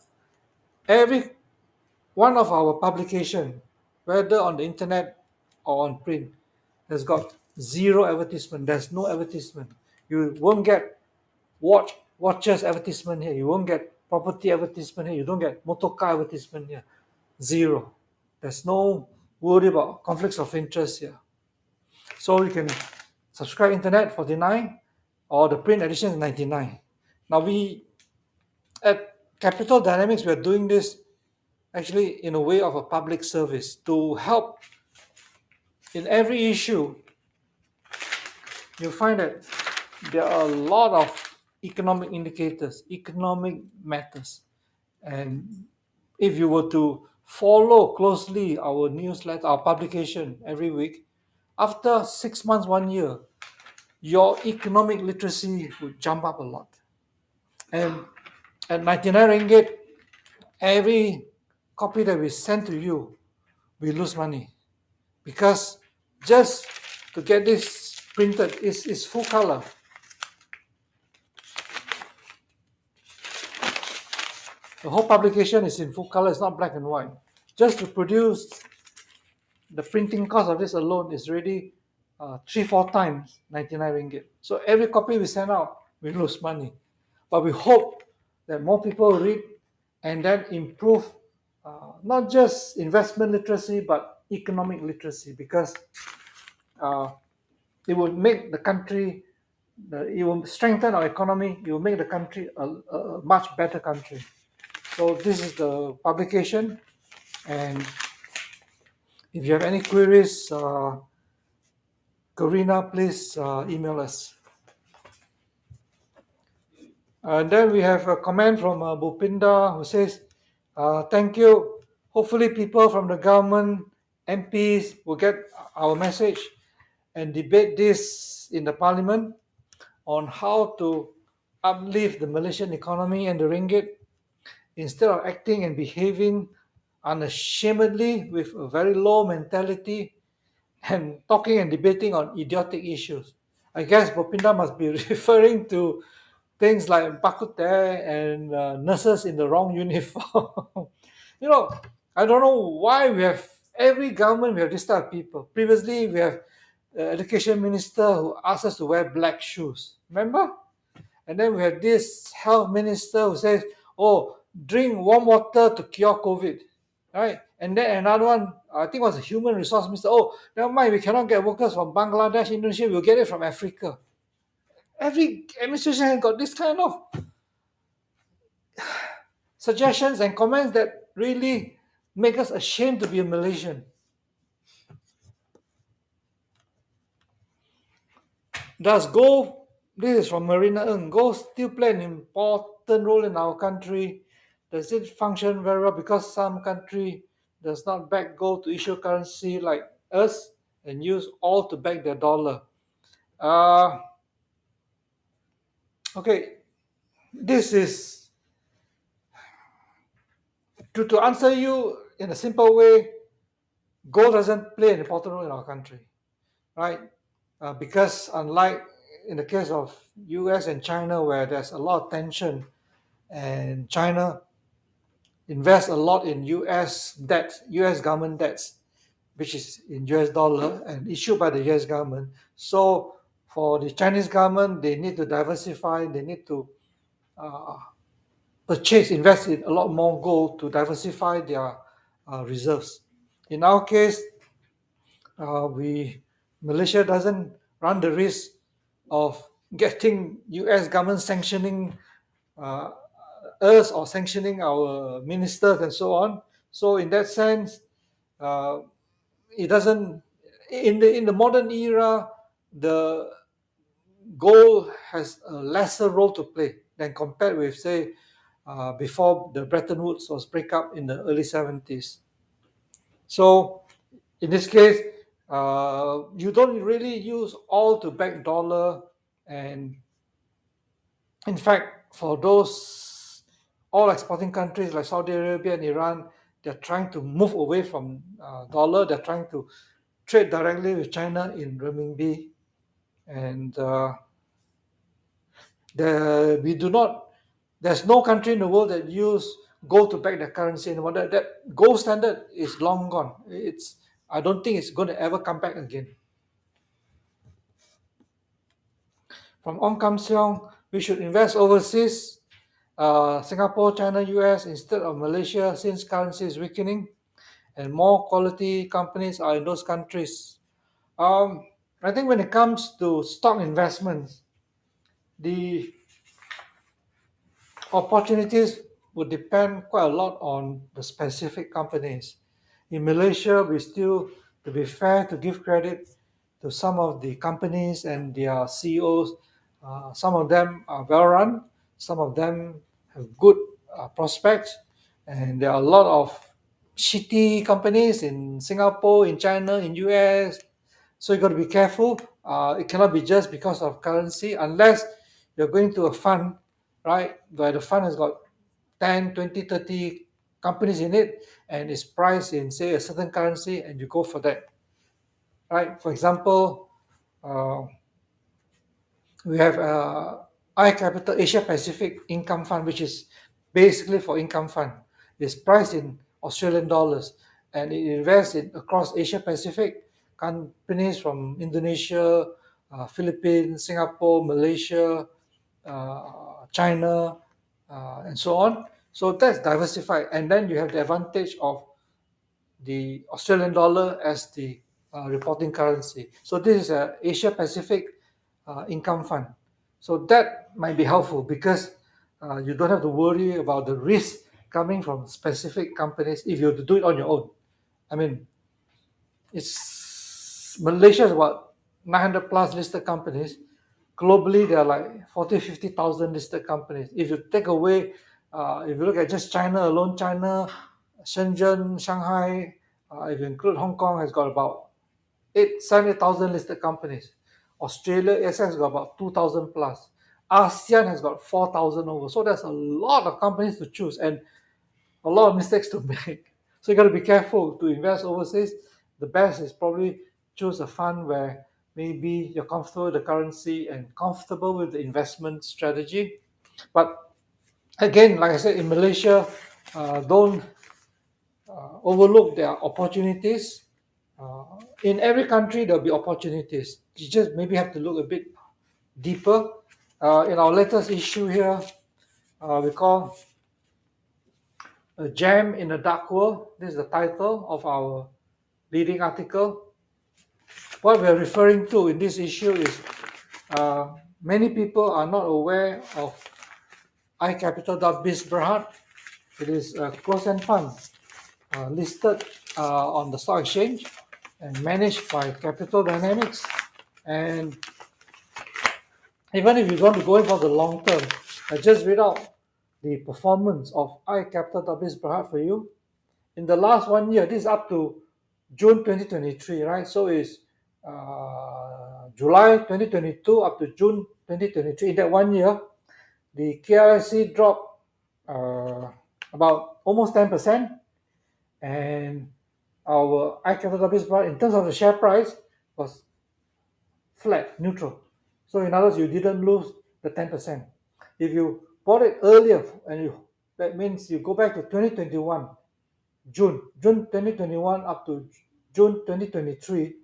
Every one of our publication, whether on the internet or on print, has got zero advertisement. There's no advertisement. You won't get watches advertisement here. You won't get property advertisement here. You don't get motor car advertisement here. Zero. There's no worry about conflicts of interest here. So you can subscribe internet 49 or the print edition is 99. Now we at Capital Dynamics, we are doing this actually in a way of a public service to help in every issue. You find that there are a lot of economic indicators, economic matters. And if you were to follow closely our newsletter, our publication every week, after 6 months, 1 year, your economic literacy would jump up a lot. And at 99 ringgit, every copy that we send to you, we lose money. Because just to get this printed is full color. The whole publication is in full color, it's not black and white. Just to produce the printing cost of this alone is already 3-4 times 99 ringgit. So every copy we send out, we lose money. But we hope that more people read and then improve not just investment literacy, but economic literacy, because it will make the country, it will strengthen our economy, it will make the country a much better country. So this is the publication, and if you have any queries, Corina, please email us. And then we have a comment from Bupinda who says, thank you. Hopefully people from the government, MPs will get our message and debate this in the parliament on how to uplift the Malaysian economy and the ringgit instead of acting and behaving unashamedly with a very low mentality and talking and debating on idiotic issues. I guess Bopinda must be referring to things like bakute and nurses in the wrong uniform. I don't know why we have, every government we have this type of people. Previously, we have the education minister who asked us to wear black shoes. Remember? And then we have this health minister who says, oh, drink warm water to cure COVID. Right? And then another one, I think was a human resource minister. Oh, never mind, we cannot get workers from Bangladesh, Indonesia, we'll get it from Africa. Every administration has got this kind of suggestions and comments that really make us ashamed to be a Malaysian. Does gold, this is from Marina Ng, gold still play an important role in our country? Does it function very well because some country does not back gold to issue currency like us and use all to back their dollar? Okay, this is to answer you in a simple way. Gold doesn't play an important role in our country, right? Because unlike in the case of US and China, where there's a lot of tension, and China invests a lot in US debt, US government debts, which is in US dollar and issued by the US government. So for the Chinese government, they need to diversify, they need to uh, invest in a lot more gold to diversify their reserves. In our case, Malaysia doesn't run the risk of getting US government sanctioning uh, us or sanctioning our ministers and so on. So in that sense, uh, it doesn't. In the modern era, the gold has a lesser role to play than compared with, say, before the Bretton Woods was break up in the early 70s. So in this case, you don't really use all to back dollar, and in fact, for those all exporting countries like Saudi Arabia and Iran, they're trying to move away from dollar. They're trying to trade directly with China in renminbi, and we do not. There's no country in the world that use gold to back their currency anymore. That gold standard is long gone. I don't think it's going to ever come back again. From Ong Kam Seong, we should invest overseas, Singapore, China, US instead of Malaysia, since currency is weakening and more quality companies are in those countries. I think when it comes to stock investments, the opportunities would depend quite a lot on the specific companies. In Malaysia, we still, to be fair, to give credit to some of the companies and their CEOs. Some of them are well run, some of them have good prospects, and there are a lot of shitty companies in Singapore, in China, in US. So you got to be careful. It cannot be just because of currency, unless you're going to a fund, right, where the fund has got 10, 20, 30 companies in it and it's priced in, say, a certain currency, and you go for that, right? For example, uh, we have iCapital Asia Pacific Income Fund, which is basically for income fund. It's priced in Australian dollars, and it invests in across Asia Pacific, companies from Indonesia, Philippines, Singapore, Malaysia, China, and so on. So that's diversified, and then you have the advantage of the Australian dollar as the reporting currency. So this is a Asia Pacific income fund. So that might be helpful because you don't have to worry about the risk coming from specific companies if you have to do it on your own. I mean, it's Malaysia is about 900 plus listed companies. Globally, there are like 40, 50,000 listed companies. If you take away, if you look at just China alone, China, Shenzhen, Shanghai, if you include Hong Kong, has got about 7,000 listed companies. Australia, ASX has got about 2,000 plus. ASEAN has got 4,000 over. So there's a lot of companies to choose and a lot of mistakes to make. So you got to be careful to invest overseas. The best is probably choose a fund where maybe you're comfortable with the currency and comfortable with the investment strategy. But again, like I said, in Malaysia, don't overlook their opportunities. In every country, there'll be opportunities. You just maybe have to look a bit deeper. In our latest issue here, we call A Gem in a Dark World. This is the title of our leading article. What we're referring to in this issue is many people are not aware of iCapital.biz Berhad. It is a closed-end fund listed on the stock exchange and managed by Capital Dynamics. And even if you want to go in for the long term, I just read out the performance of iCapital.biz Berhad for you. In the last 1 year, this is up to June 2023, right? So it's July 2022 up to June 2023. In that 1 year, the KRSC dropped about almost 10%, and our iCapital.biz Berhad, in terms of the share price, was flat, neutral. So in other words, you didn't lose the 10%. If you bought it earlier, that means you go back to 2021, June 2021 up to June 2023,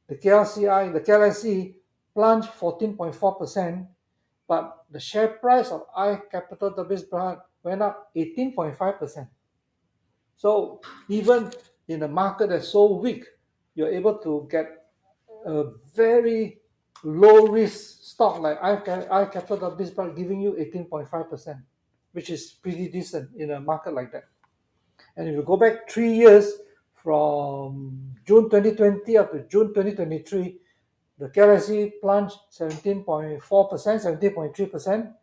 the KLSE plunged 14.4%, but the share price of iCapital.biz Berhad went up 18.5%. So even in a market that's so weak, you're able to get a very low risk stock like iCapital.biz Berhad giving you 18.5%, which is pretty decent in a market like that. And if you go back 3 years from June 2020 up to June 2023, the KLSE plunged 17.4%, 17.3%.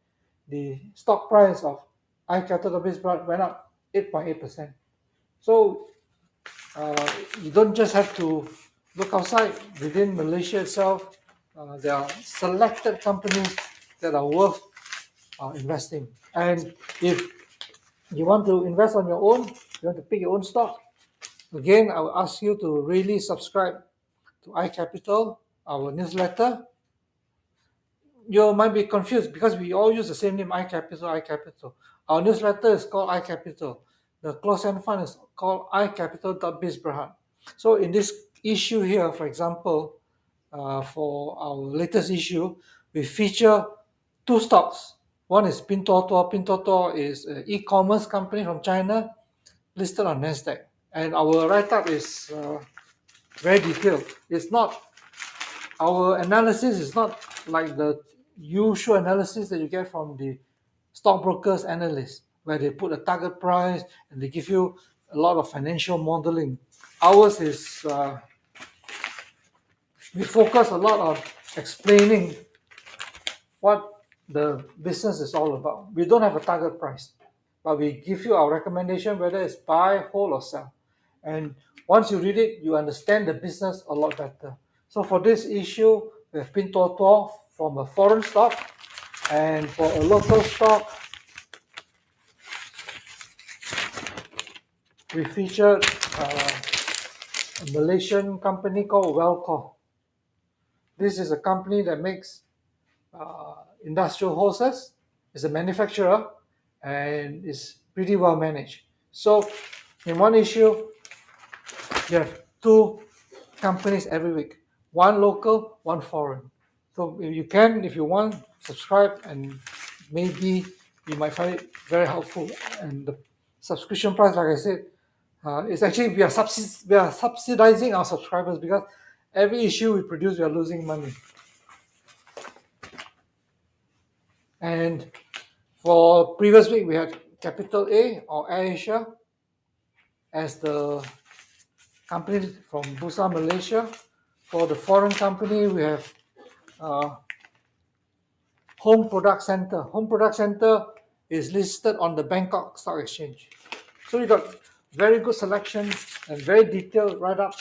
The stock price of iCapital.biz Berhad went up 8.8%. So you don't just have to look outside. Within Malaysia itself, there are selected companies that are worth investing. And if you want to invest on your own, you want to pick your own stock, again, I will ask you to really subscribe to iCapital, our newsletter. You might be confused because we all use the same name, iCapital. Our newsletter is called iCapital. The closed-end fund is called iCapital.biz Berhad. So in this issue here, for example, for our latest issue, we feature two stocks. One is Pinduoduo. Pinduoduo is an e-commerce company from China listed on Nasdaq. And our write-up is very detailed. Our analysis is not like the usual analysis that you get from the stockbrokers analysts, where they put a target price and they give you a lot of financial modeling. Ours is, we focus a lot on explaining what the business is all about. We don't have a target price, but we give you our recommendation whether it's buy, hold, or sell. And once you read it, you understand the business a lot better. So for this issue, we have Pinduoduo from a foreign stock, and for a local stock, we featured a Malaysian company called Wellcore. This is a company that makes industrial hoses. It's a manufacturer and is pretty well managed. So in one issue, you have two companies every week, one local, one foreign. So if you want, subscribe, and maybe you might find it very helpful. And the subscription price, like I said, is actually we are subsidizing our subscribers, because every issue we produce, we are losing money. And for previous week, we had Capital A or AirAsia as the company from Bursa Malaysia. For the foreign company, we have Home Product Center. Home Product Center is listed on the Bangkok Stock Exchange. So we got very good selection and very detailed write-up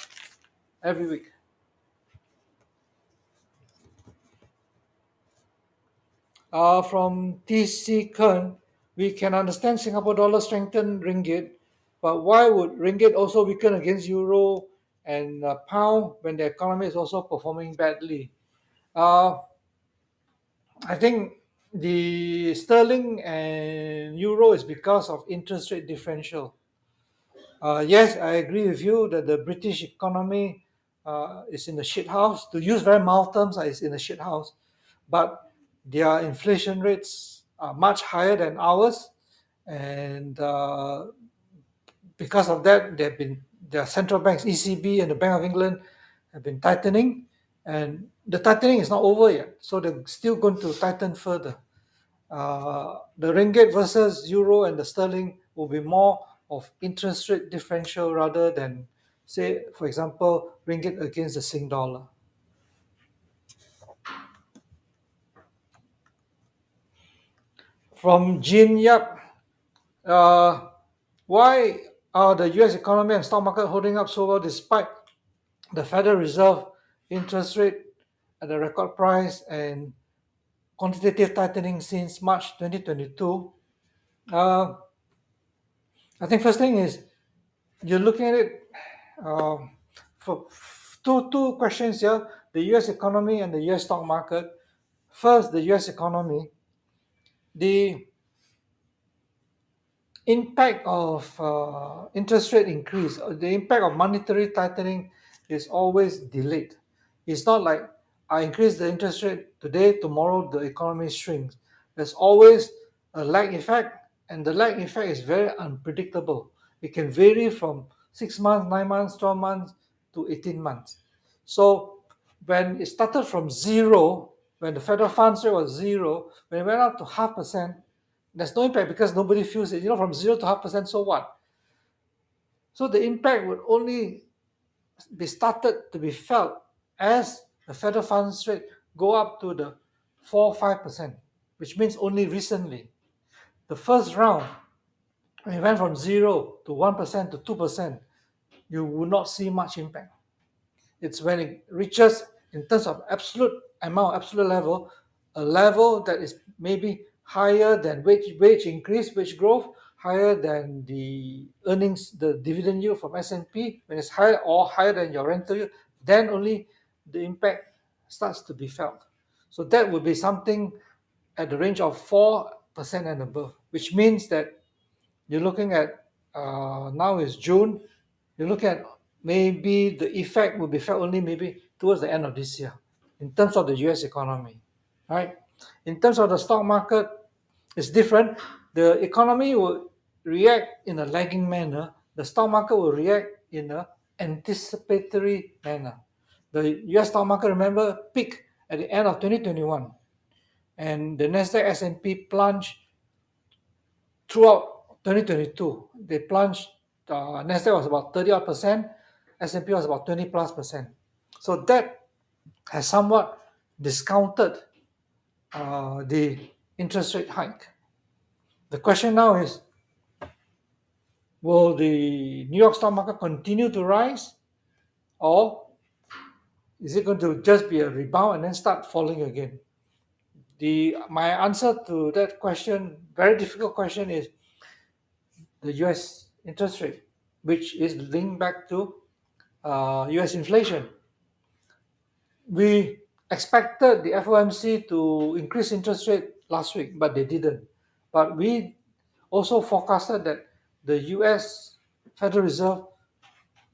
every week. From TC Kern, we can understand Singapore dollar strengthened ringgit, but why would ringgit also weaken against euro and pound when the economy is also performing badly? I think the sterling and euro is because of interest rate differential. Yes, I agree with you that the British economy is in the shit house. To use very mild terms, it's in the shit house. But their inflation rates are much higher than ours, and because of that, their central banks, ECB and the Bank of England, have been tightening, and the tightening is not over yet, so they're still going to tighten further. The ringgit versus euro and the sterling will be more of interest rate differential rather than, say, for example, ringgit against the Sing dollar. From Jin Yap, why are the US economy and stock market holding up so well despite the Federal Reserve interest rate at a record price and quantitative tightening since March 2022? I think first thing is you're looking at it for two questions here: the U.S. economy and the U.S. stock market. First, the U.S. economy. The impact of interest rate increase, the impact of monetary tightening is always delayed. It's not like I increase the interest rate today, tomorrow the economy shrinks. There's always a lag effect, and the lag effect is very unpredictable. It can vary from 6 months, 9 months, 12 months to 18 months. So when it started from zero, when the federal funds rate was zero, when it went up to 0.5%, there's no impact because nobody feels it. From 0 to 0.5%, so what? So the impact would only be started to be felt as the federal funds rate go up to the 4-5%, which means only recently. The first round, when it went from 0 to 1% to 2%, you will not see much impact. It's when it reaches, in terms of absolute amount, absolute level, a level that is maybe higher than wage increase, wage growth, higher than the earnings, the dividend yield from S&P, when it's higher or higher than your rental yield, then only the impact starts to be felt. So that would be something at the range of 4% and above, which means that you're looking at, now is June, you look at maybe the effect will be felt only maybe towards the end of this year in terms of the US economy, right? In terms of the stock market, it's different. The economy will react in a lagging manner. The stock market will react in an anticipatory manner. The US stock market, remember, peaked at the end of 2021, and the Nasdaq S&P plunged throughout 2022. They plunged. Nasdaq was about 30%, S&P was about 20+%. So that has somewhat discounted the interest rate hike. The question now is, will the New York stock market continue to rise, or is it going to just be a rebound and then start falling again? My answer to that question, very difficult question, is the US interest rate, which is linked back to US inflation. We expected the FOMC to increase interest rate last week, but they didn't. But we also forecasted that the US Federal Reserve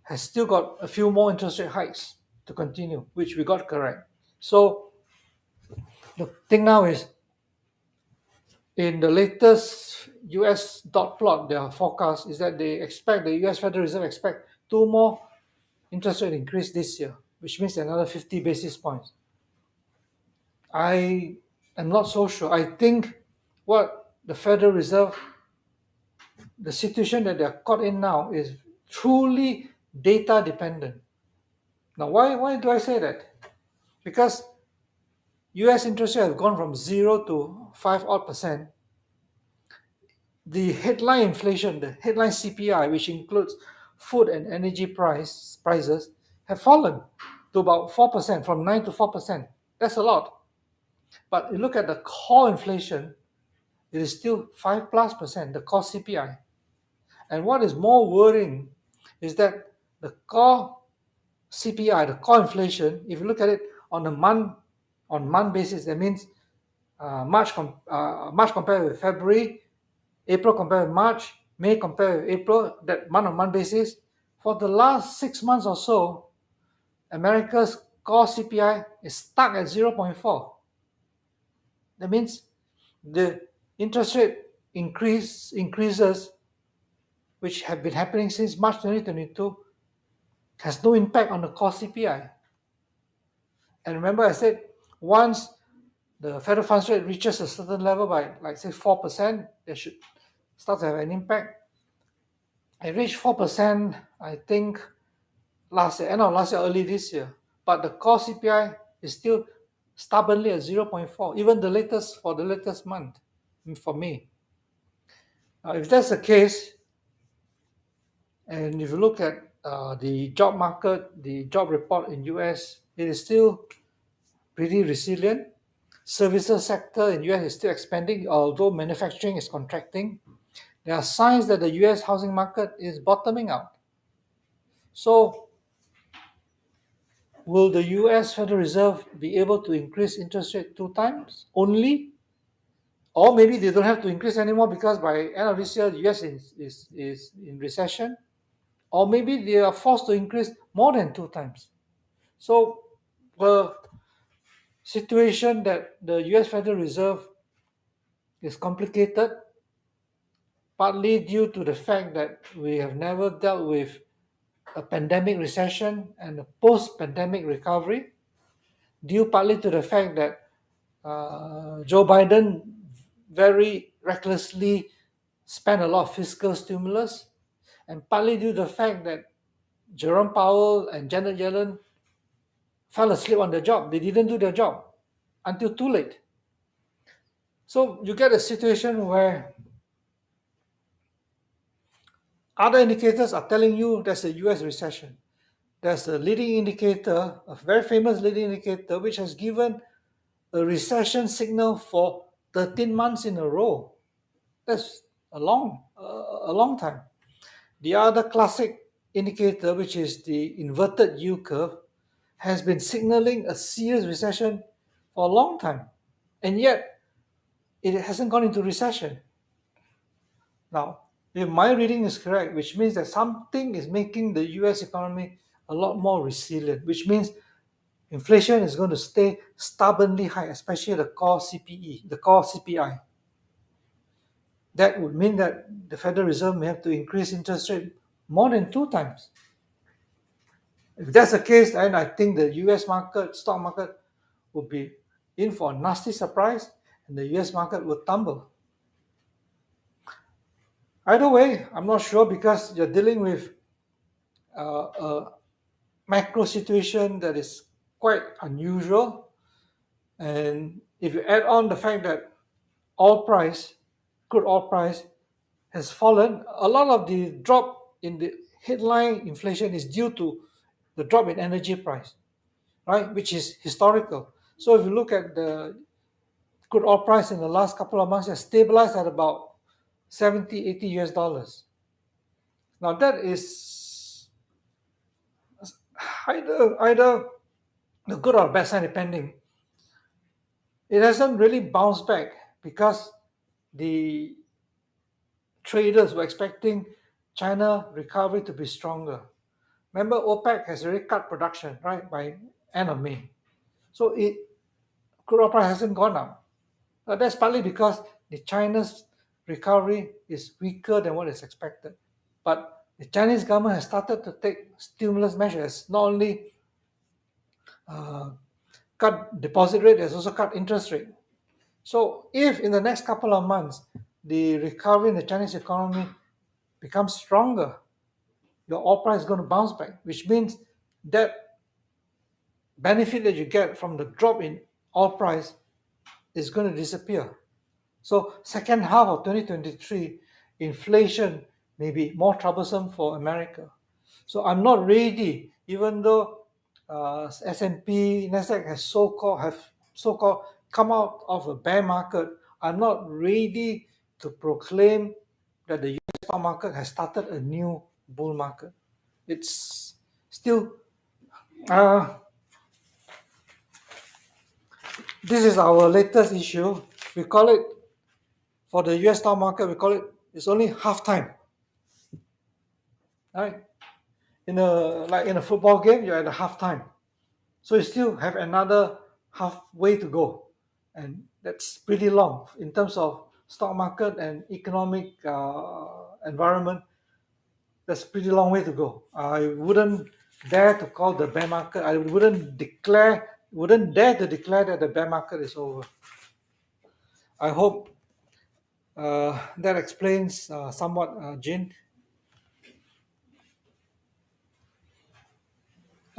has still got a few more interest rate hikes to continue, which we got correct. So the thing now is, in the latest US dot plot, their forecast is that they expect, the US Federal Reserve expect 2 more interest rate increase this year, which means another 50 basis points. I am not so sure. I think what the Federal Reserve, the situation that they're caught in now, is truly data dependent. Now, why do I say that? Because US interest rates have gone from 0 to 5%. The headline inflation, the headline CPI, which includes food and energy prices, have fallen to about 4%, from 9 to 4%. That's a lot. But you look at the core inflation, it is still 5+%, the core CPI. And what is more worrying is that the core CPI, the core inflation, if you look at it on a month basis, that means March compared with February, April compared with March, May compared with April, that month-on-month basis, for the last 6 months or so, America's core CPI is stuck at 0.4. That means the interest rate increases, which have been happening since March 2022, has no impact on the core CPI. And remember I said, once the federal funds rate reaches a certain level by, like, say, 4%, they should start to have an impact. It reached 4%, I think, last year, early this year. But the core CPI is still stubbornly at 0.4, even the latest month for May. If that's the case, and if you look at the job market, the job report in US, it is still pretty resilient. Services sector in US is still expanding, although manufacturing is contracting. There are signs that the US housing market is bottoming out. So, will the US Federal Reserve be able to increase interest rate 2 times only? Or maybe they don't have to increase anymore because by end of this year, the US is in recession. Or maybe they are forced to increase more than 2 times. So the situation that the US Federal Reserve is complicated, partly due to the fact that we have never dealt with a pandemic recession and a post-pandemic recovery, due partly to the fact that Joe Biden very recklessly spent a lot of fiscal stimulus, and partly due to the fact that Jerome Powell and Janet Yellen fell asleep on their job. They didn't do their job until too late. So you get a situation where other indicators are telling you there's a US recession. There's a leading indicator, a very famous leading indicator, which has given a recession signal for 13 months in a row. That's a long time. The other classic indicator, which is the inverted yield curve, has been signaling a serious recession for a long time. And yet, it hasn't gone into recession. Now, if my reading is correct, which means that something is making the US economy a lot more resilient, which means inflation is going to stay stubbornly high, especially the core CPE, the core CPI. That would mean that the Federal Reserve may have to increase interest rate more than 2 times. If that's the case, then I think the US market, stock market, will be in for a nasty surprise and the US market will tumble. Either way, I'm not sure because you're dealing with a macro situation that is quite unusual. And if you add on the fact that crude oil price has fallen, a lot of the drop in the headline inflation is due to the drop in energy price, right? Which is historical. So if you look at the crude oil price in the last couple of months, it has stabilized at about 70, 80 US dollars. Now that is either a good or bad sign depending. It hasn't really bounced back because the traders were expecting China recovery to be stronger. Remember, OPEC has already cut production, right, by end of May. So crude oil price hasn't gone up. That's partly because the China's recovery is weaker than what is expected. But the Chinese government has started to take stimulus measures, not only cut deposit rate, has also cut interest rate. So if in the next couple of months, the recovery in the Chinese economy becomes stronger, your oil price is going to bounce back, which means that benefit that you get from the drop in oil price is going to disappear. So second half of 2023, inflation may be more troublesome for America. So I'm not ready, even though S&P, Nasdaq has so-called come out of a bear market. I'm not ready to proclaim that the US stock market has started a new bull market. It's still this is our latest issue. We call it, for the US stock market, we call it, it's only half time. Right? In a football game, you're at the half time. So you still have another halfway to go. And that's pretty long in terms of stock market and economic environment. That's pretty long way to go. I wouldn't dare to call the bear market. I wouldn't dare to declare that the bear market is over. I hope that explains somewhat, Jin.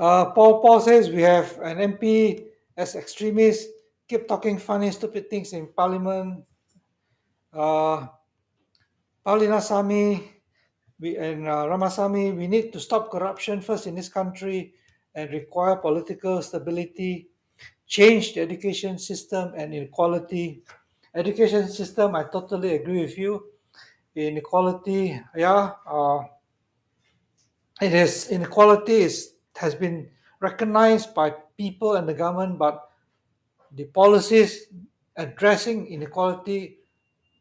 Paul says we have an MP as extremists, keep talking funny, stupid things in Parliament. Uh, Paulina Sami and Ramasamy, we need to stop corruption first in this country and require political stability, change the education system and inequality. Education system, I totally agree with you. Inequality, yeah, inequality has been recognized by people and the government, but the policies addressing inequality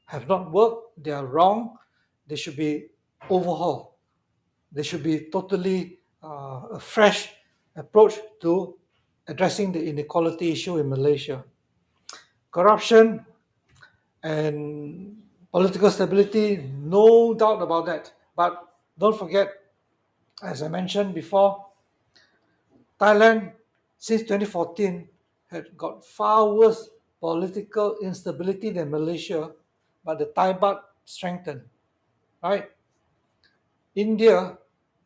have not worked. They are wrong. They should be overhauled. There should be totally a fresh approach to addressing the inequality issue in Malaysia. Corruption and political stability, no doubt about that. But don't forget, as I mentioned before, Thailand since 2014 had got far worse political instability than Malaysia, but the Thai baht strengthened, right? India,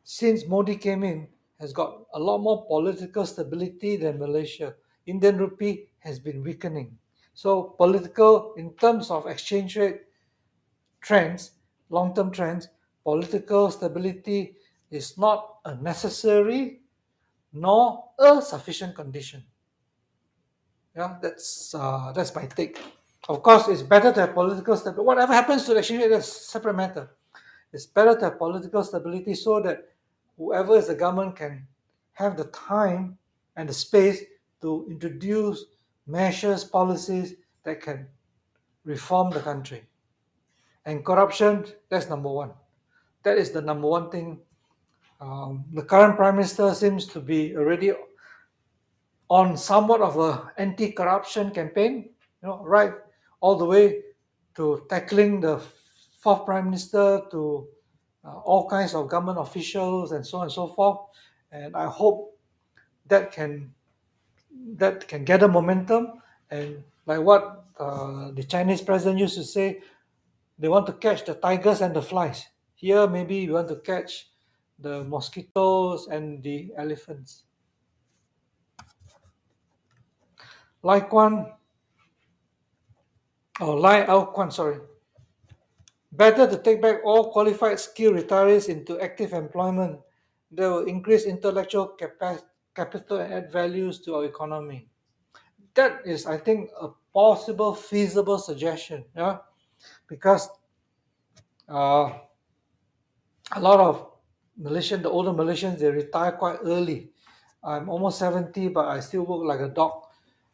since Modi came in, has got a lot more political stability than Malaysia. Indian rupee has been weakening. So political, in terms of exchange rate trends, long-term trends, political stability is not a necessary nor a sufficient condition. Yeah, that's my take. Of course, it's better to have political stability. Whatever happens to the exchange rate, that's a separate matter. It's better to have political stability so that whoever is the government can have the time and the space to introduce measures, policies that can reform the country. And corruption, that's number one. That is the number one thing. The current prime minister seems to be already on somewhat of a anti-corruption campaign, right all the way to tackling the fourth prime minister, to all kinds of government officials and so on and so forth. And I hope that can gather momentum. And like what the Chinese president used to say, they want to catch the tigers and the flies. Here, maybe we want to catch the mosquitoes and the elephants. Lai Kwan, Lai Ao Kwan, sorry. Better to take back all qualified skilled retirees into active employment. That will increase intellectual capital and add values to our economy. That is, I think, a possible, feasible suggestion. Yeah, because uh, a lot of the older Malaysians, they retire quite early. I'm almost 70, but I still work like a dog.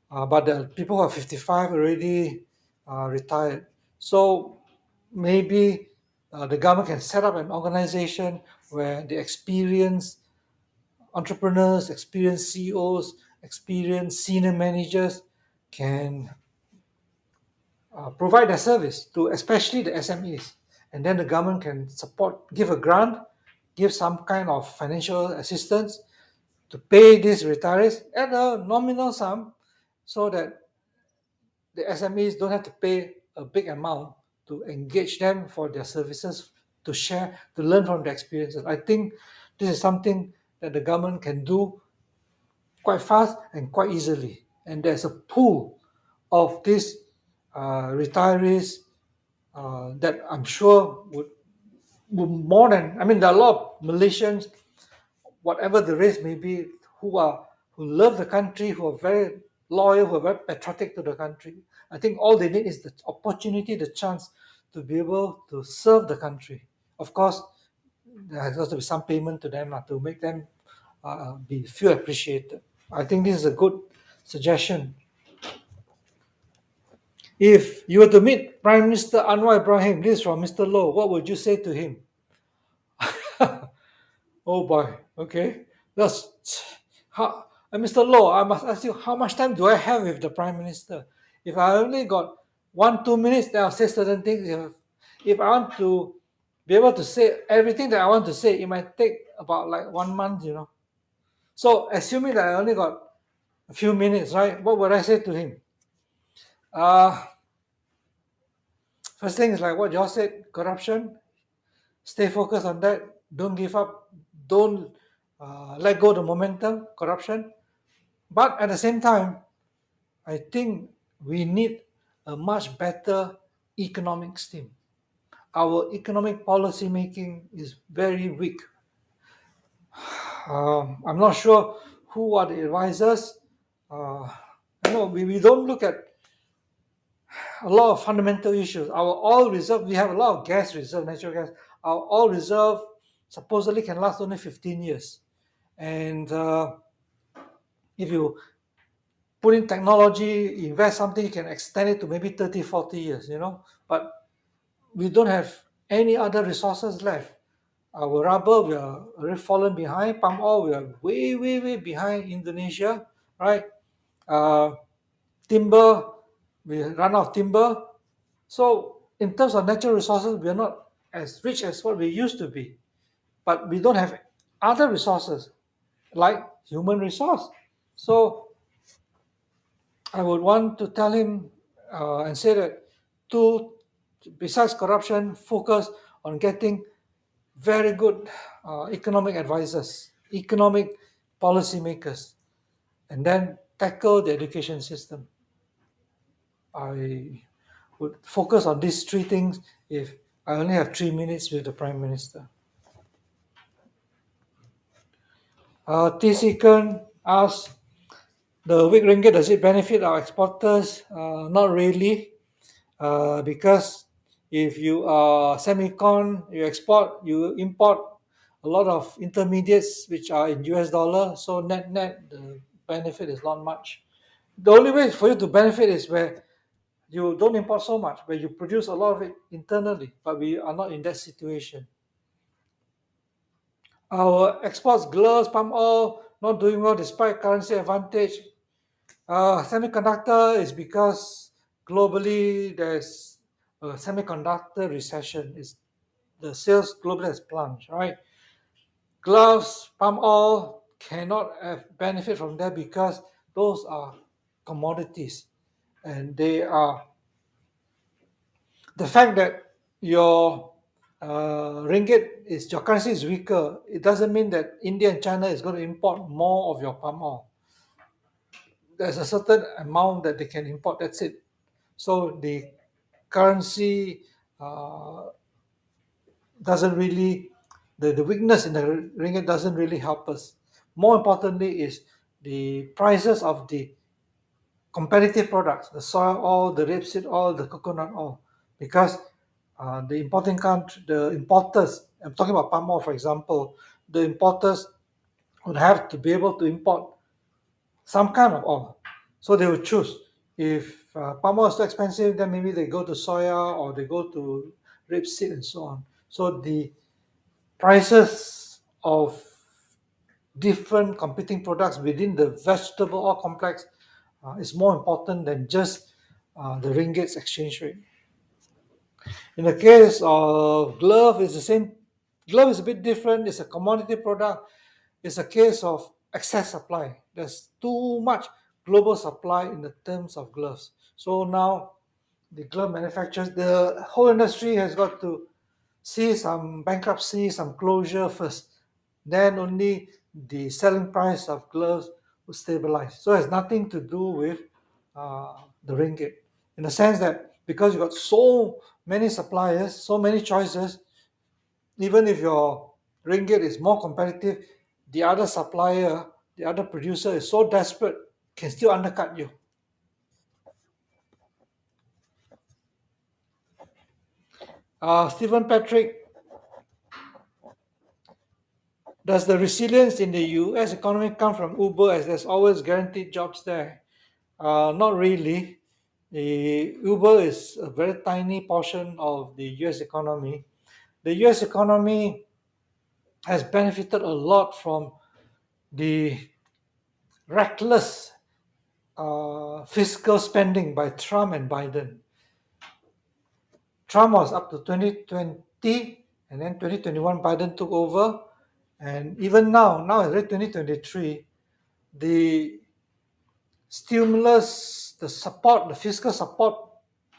But the people who are 55 already retired. So maybe the government can set up an organization where the experienced entrepreneurs, experienced CEOs, experienced senior managers can provide their service to especially the SMEs. And then the government can support, give a grant, give some kind of financial assistance to pay these retirees at a nominal sum so that the SMEs don't have to pay a big amount to engage them for their services, to share, to learn from their experiences. I think this is something that the government can do quite fast and quite easily. And there's a pool of these retirees that I'm sure would more than, I mean, there are a lot of Malaysians, whatever the race may be, who love the country, who are very loyal, who are very patriotic to the country. I think all they need is the opportunity, the chance to be able to serve the country. Of course, there has to be some payment to them to make them feel appreciated. I think this is a good suggestion. If you were to meet Prime Minister Anwar Ibrahim, this is from Mr. Low, what would you say to him? Oh boy, okay. That's how, Mr. Low, I must ask you, how much time do I have with the Prime Minister? If I only got 1-2 minutes, then I'll say certain things. If I want to be able to say everything that I want to say, it might take about like 1 month. So assuming that I only got a few minutes, right? What would I say to him? First thing is like what Josh said, corruption. Stay focused on that. Don't give up. Don't let go the momentum, corruption. But at the same time, I think we need a much better economic steam. Our economic policy making is very weak. I'm not sure who are the advisors. We don't look at a lot of fundamental issues. Our oil reserve, we have a lot of gas reserve, natural gas. Our oil reserve supposedly can last only 15 years. And if you put in technology, invest something, you can extend it to maybe 30, 40 years, But we don't have any other resources left. Our rubber, we are already fallen behind. Palm oil, we are way, way, way behind Indonesia, right? Timber, we run out of timber. So in terms of natural resources, we are not as rich as what we used to be. But we don't have other resources like human resource. So I would want to tell him and say that besides corruption, focus on getting very good economic advisors, economic policymakers, and then tackle the education system. I would focus on these three things if I only have 3 minutes with the Prime Minister. T. Seacon asks, the weak ringgit, does it benefit our exporters? Not really, because if you are semicon, you import a lot of intermediates which are in US dollar, so net the benefit is not much. The only way for you to benefit is where you don't import so much, where you produce a lot of it internally, but we are not in that situation. Our exports, gloves, palm oil, not doing well despite currency advantage. Semiconductor is because globally there's a semiconductor recession. The sales globally has plunged, right? Gloves, palm oil cannot benefit from that because those are commodities, and they are the fact that your your currency is weaker. It doesn't mean that India and China is going to import more of your palm oil. There's a certain amount that they can import. That's it. So the currency doesn't really, the weakness in the ringgit doesn't really help us. More importantly is the prices of the competitive products, the soy oil, the rapeseed oil, the coconut oil, because the importers, I'm talking about palm oil for example, the importers would have to be able to import some kind of oil. So they would choose. If palm oil is too expensive, then maybe they go to soya or they go to rapeseed and so on. So the prices of different competing products within the vegetable oil complex is more important than just the ringgit's exchange rate. In the case of glove, it's the same. Glove is a bit different. It's a commodity product. It's a case of excess supply. There's too much global supply in the terms of gloves. So now the glove manufacturers, the whole industry has got to see some bankruptcy, some closure first. Then only the selling price of gloves will stabilize. So it has nothing to do with the ringgit, in the sense that because you've got so many suppliers, so many choices, even if your ringgit is more competitive, the other supplier, the other producer is so desperate, can still undercut you. Stephen Patrick, does the resilience in the US economy come from Uber, as there's always guaranteed jobs there? Not really. The Uber is a very tiny portion of the US economy. The US economy has benefited a lot from the reckless fiscal spending by Trump and Biden. Trump was up to 2020, and then 2021 Biden took over, and even now it's already 2023, the stimulus, the fiscal support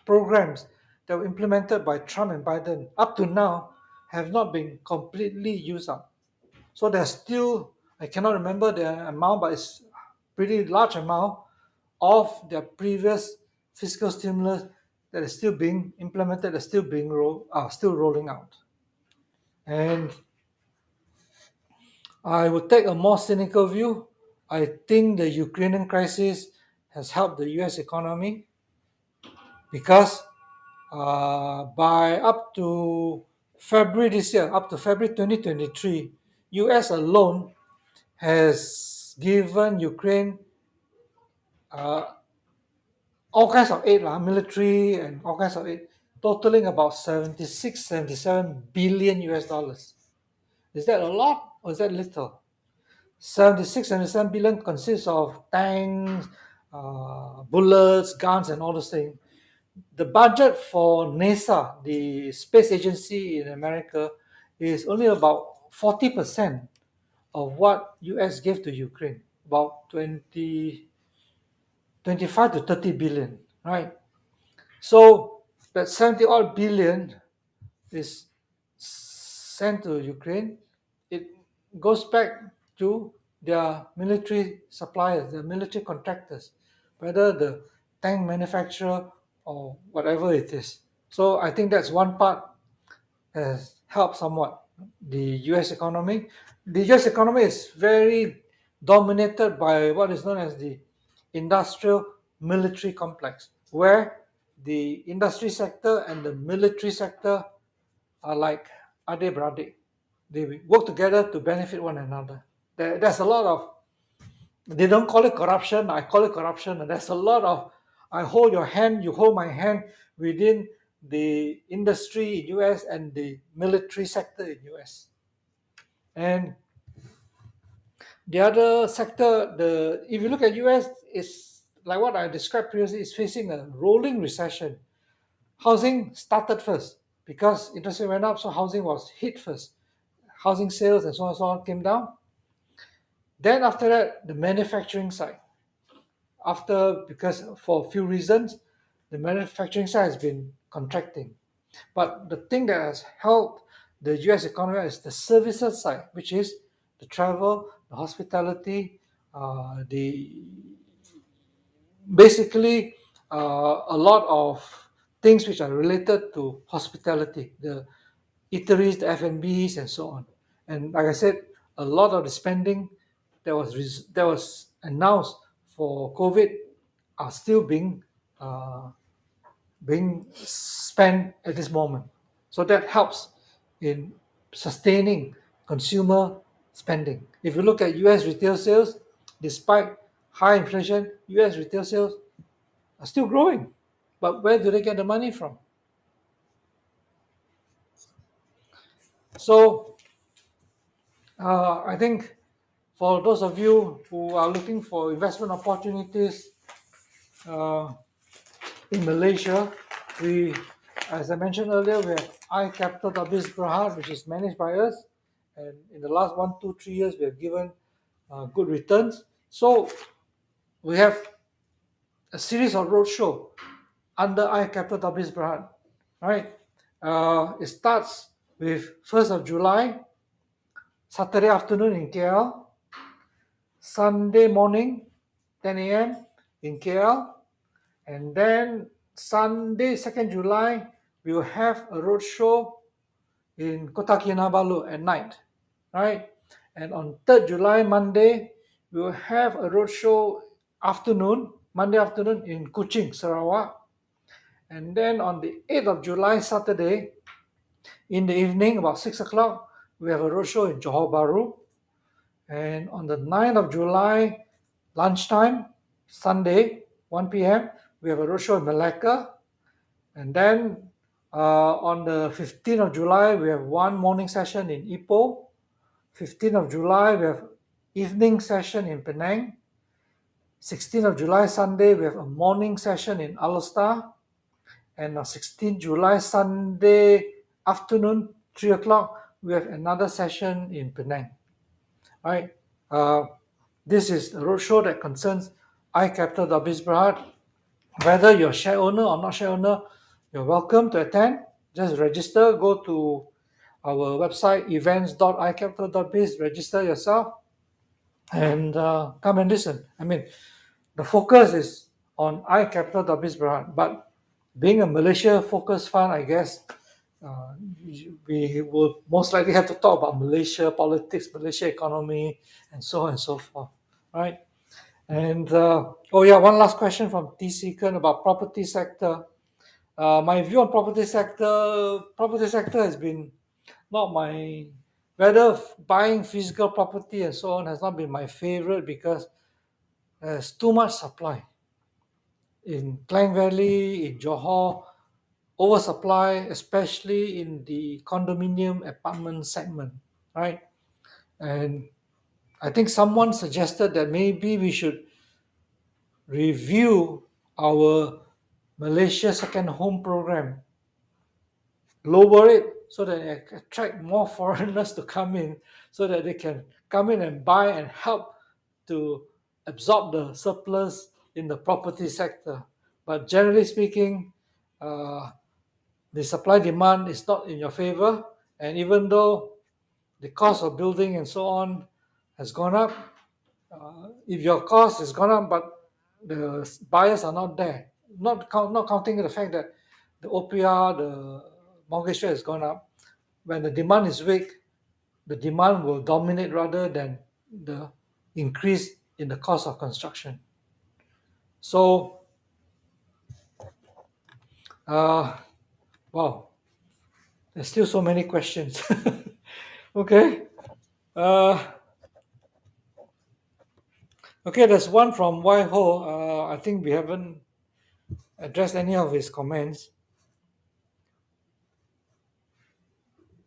programs that were implemented by Trump and Biden up to now have not been completely used up. So there's still I cannot remember the amount, but it's pretty large amount of their previous fiscal stimulus that is still being implemented, is still being still rolling out. And I would take a more cynical view. I think the Ukrainian crisis has helped the US economy because by up to February this year, up to February 2023, US alone has given Ukraine all kinds of aid, military and all kinds of aid, totaling about 76, 77 billion US dollars. Is that a lot or is that little? 76, 77 billion consists of tanks, bullets, guns, and all those things. The budget for NASA, the space agency in America, is only about 40% of what US gave to Ukraine, about 25 to 30 billion, right? So that 70 odd billion is sent to Ukraine. It goes back to their military suppliers, their military contractors, whether the tank manufacturer or whatever it is. So I think that's one part has helped somewhat the US economy. The US economy is very dominated by what is known as the industrial military complex, where the industry sector and the military sector are like ade brade. They work together to benefit one another. There's a lot of, they don't call it corruption, I call it corruption. And there's a lot of, I hold your hand, you hold my hand within the industry in US and the military sector in US. And the other sector, if you look at US, it's like what I described previously, it's facing a rolling recession. Housing started first because interest rate went up, so housing was hit first. Housing sales and so on came down. Then after that, the manufacturing side. Because for a few reasons, the manufacturing side has been contracting. But the thing that has helped the US economy is the services side, which is the travel, the hospitality, the basically a lot of things which are related to hospitality, the eateries, the F&Bs, and so on. And like I said, a lot of the spending that was announced for COVID are still being spent at this moment. So that helps in sustaining consumer spending. If you look at US retail sales, despite high inflation, US retail sales are still growing. But where do they get the money from? So I think for those of you who are looking for investment opportunities in Malaysia, as I mentioned earlier, we have iCapital.biz Berhad, which is managed by us. And in the last 1, 2, 3 years, we have given good returns. So we have a series of roadshow under iCapital.biz Berhad, right? It starts with 1st of July, Saturday afternoon in KL, Sunday morning, 10 a.m. in KL, and then Sunday, 2nd July, we will have a roadshow in Kota Kinabalu at night, right? And on 3rd July, Monday, we will have a roadshow Monday afternoon in Kuching, Sarawak. And then on the 8th of July, Saturday, in the evening, about 6 o'clock, we have a roadshow in Johor Bahru. And on the 9th of July, lunchtime, Sunday, 1 p.m., we have a roadshow in Malacca. And then on the 15th of July, we have one morning session in Ipoh. 15th of July, we have evening session in Penang. 16th of July, Sunday, we have a morning session in Alostar. And on 16th July, Sunday afternoon, 3 o'clock, we have another session in Penang. All right. This is a roadshow that concerns iCapital.biz Berhad. Whether you're share owner or not share owner, you're welcome to attend. Just register. Go to our website events.icapital.biz. Register yourself. and come and listen. I mean, the focus is on iCapital.biz, but being a Malaysia-focused fund, I guess uh, we will most likely have to talk about Malaysia politics, Malaysia economy, and so on and so forth, right? And oh yeah, one last question from T. Seacon about property sector. My view on property sector has been not my, whether buying physical property and so on has not been my favorite because there's too much supply in Klang Valley, in Johor, oversupply, especially in the condominium apartment segment, right? And I think someone suggested that maybe we should review our Malaysia Second Home program, lower it so that it attract more foreigners to come in, so that they can come in and buy and help to absorb the surplus in the property sector. But generally speaking, uh, the supply demand is not in your favor, and even though the cost of building and so on has gone up, if your cost has gone up but the buyers are not there, not counting the fact that the OPR, the mortgage rate has gone up, when the demand is weak, the demand will dominate rather than the increase in the cost of construction. So, uh, wow, there's still so many questions. Okay. Uh, okay, there's one from Wai Ho. I think we haven't addressed any of his comments.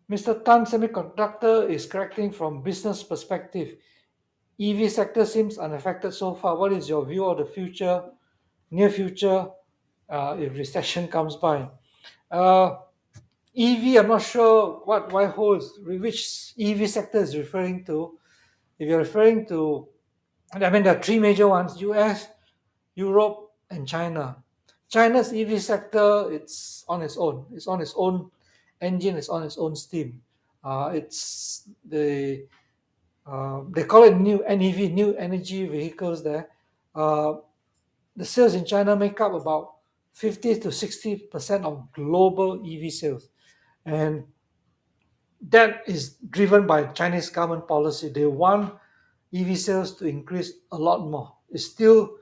Mr. Tan, semiconductor is correcting from business perspective. EV sector seems unaffected so far. What is your view of the future, near future, if recession comes by? Uh, EV, I'm not sure what Wai Ho is, which EV sector is referring to. If you're referring to, I mean, there are three major ones: US, Europe, and China. China's EV sector, it's on its own. It's on its own engine. It's on its own steam. It's they call it new NEV, new energy vehicles. There, uh, the sales in China make up about 50 to 60% of global EV sales, and that is driven by Chinese government policy. They want EV sales to increase a lot more. It's still,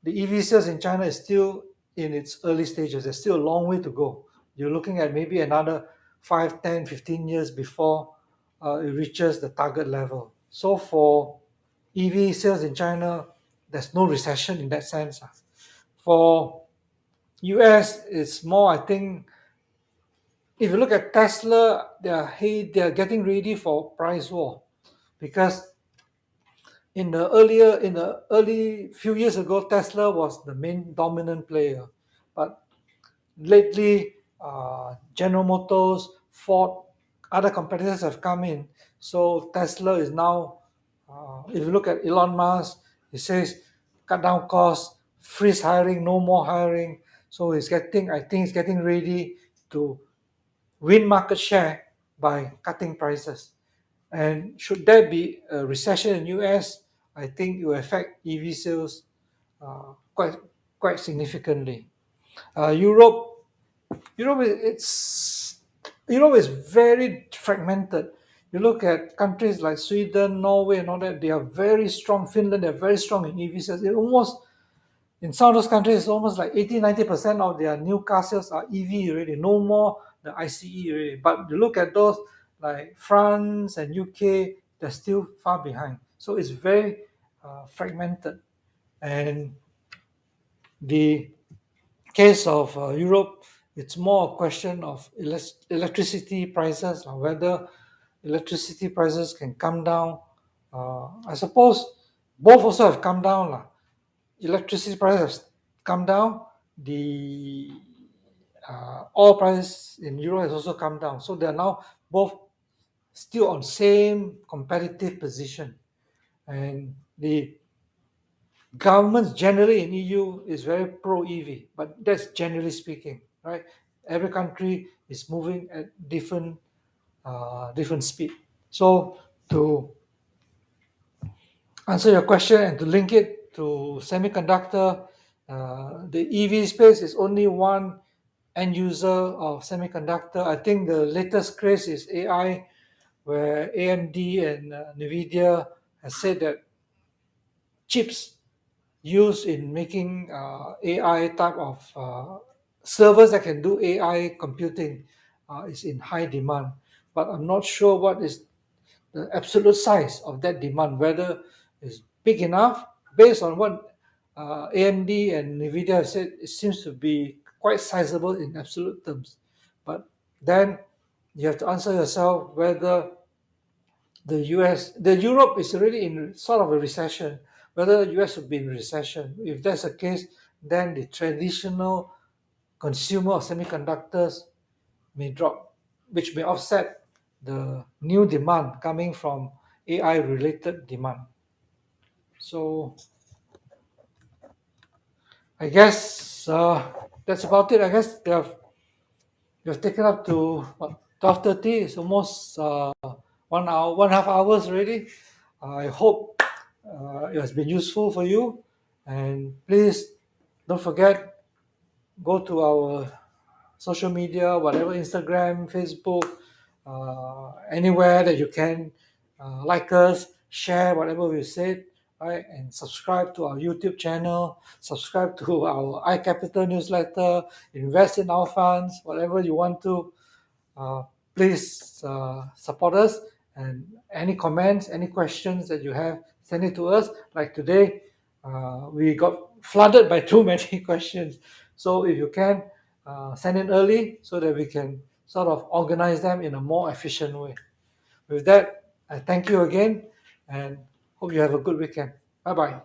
the EV sales in China is still in its early stages. There's still a long way to go. You're looking at maybe another 5, 10, 15 years before it reaches the target level. So for EV sales in China, there's no recession in that sense. For US, it's more, I think, if you look at Tesla, they're getting ready for price war because in the early few years ago, Tesla was the main dominant player, but lately, General Motors, Ford, other competitors have come in. So Tesla is now, if you look at Elon Musk, he says cut down costs, freeze hiring, no more hiring. So I think he's getting ready to win market share by cutting prices. And should there be a recession in US, I think it will affect EV sales quite significantly. Europe, Europe is very fragmented. You look at countries like Sweden, Norway, and all that; they are very strong. Finland, they're very strong in EV sales. In some of those countries, it's almost like 80-90% of their new car sales are EV already, no more the ICE already. But you look at those like France and UK, they're still far behind. So it's very fragmented. And the case of Europe, it's more a question of electricity prices, or whether electricity prices can come down. I suppose both also have come down. Electricity prices have come down. The oil price in Europe has also come down. So they are now both still on same competitive position. And the governments generally in EU is very pro EV, but that's generally speaking, right? Every country is moving at different speed. So to answer your question and to link it to semiconductor, the EV space is only one end user of semiconductor. I think the latest craze is AI, where AMD and NVIDIA has said that chips used in making AI type of servers that can do AI computing is in high demand. But I'm not sure what is the absolute size of that demand, whether it's big enough. Based on what AMD and NVIDIA have said, it seems to be quite sizable in absolute terms. But then you have to answer yourself whether the Europe is already in sort of a recession, whether the US will be in recession. If that's the case, then the traditional consumer of semiconductors may drop, which may offset the new demand coming from AI related demand. So I guess that's about it. I guess they have taken up to what, 12:30. It's almost 1 hour, 1.5 hours already. I hope it has been useful for you. And please don't forget, go to our social media, whatever, Instagram, Facebook, anywhere that you can, like us, share whatever we said, right? And subscribe to our YouTube channel, subscribe to our iCapital newsletter, invest in our funds, whatever you want to. Uh, please support us. And any comments, any questions that you have, send it to us. Like today, we got flooded by too many questions. So if you can, send in early so that we can sort of organize them in a more efficient way. With that, I thank you again and hope you have a good weekend. Bye bye.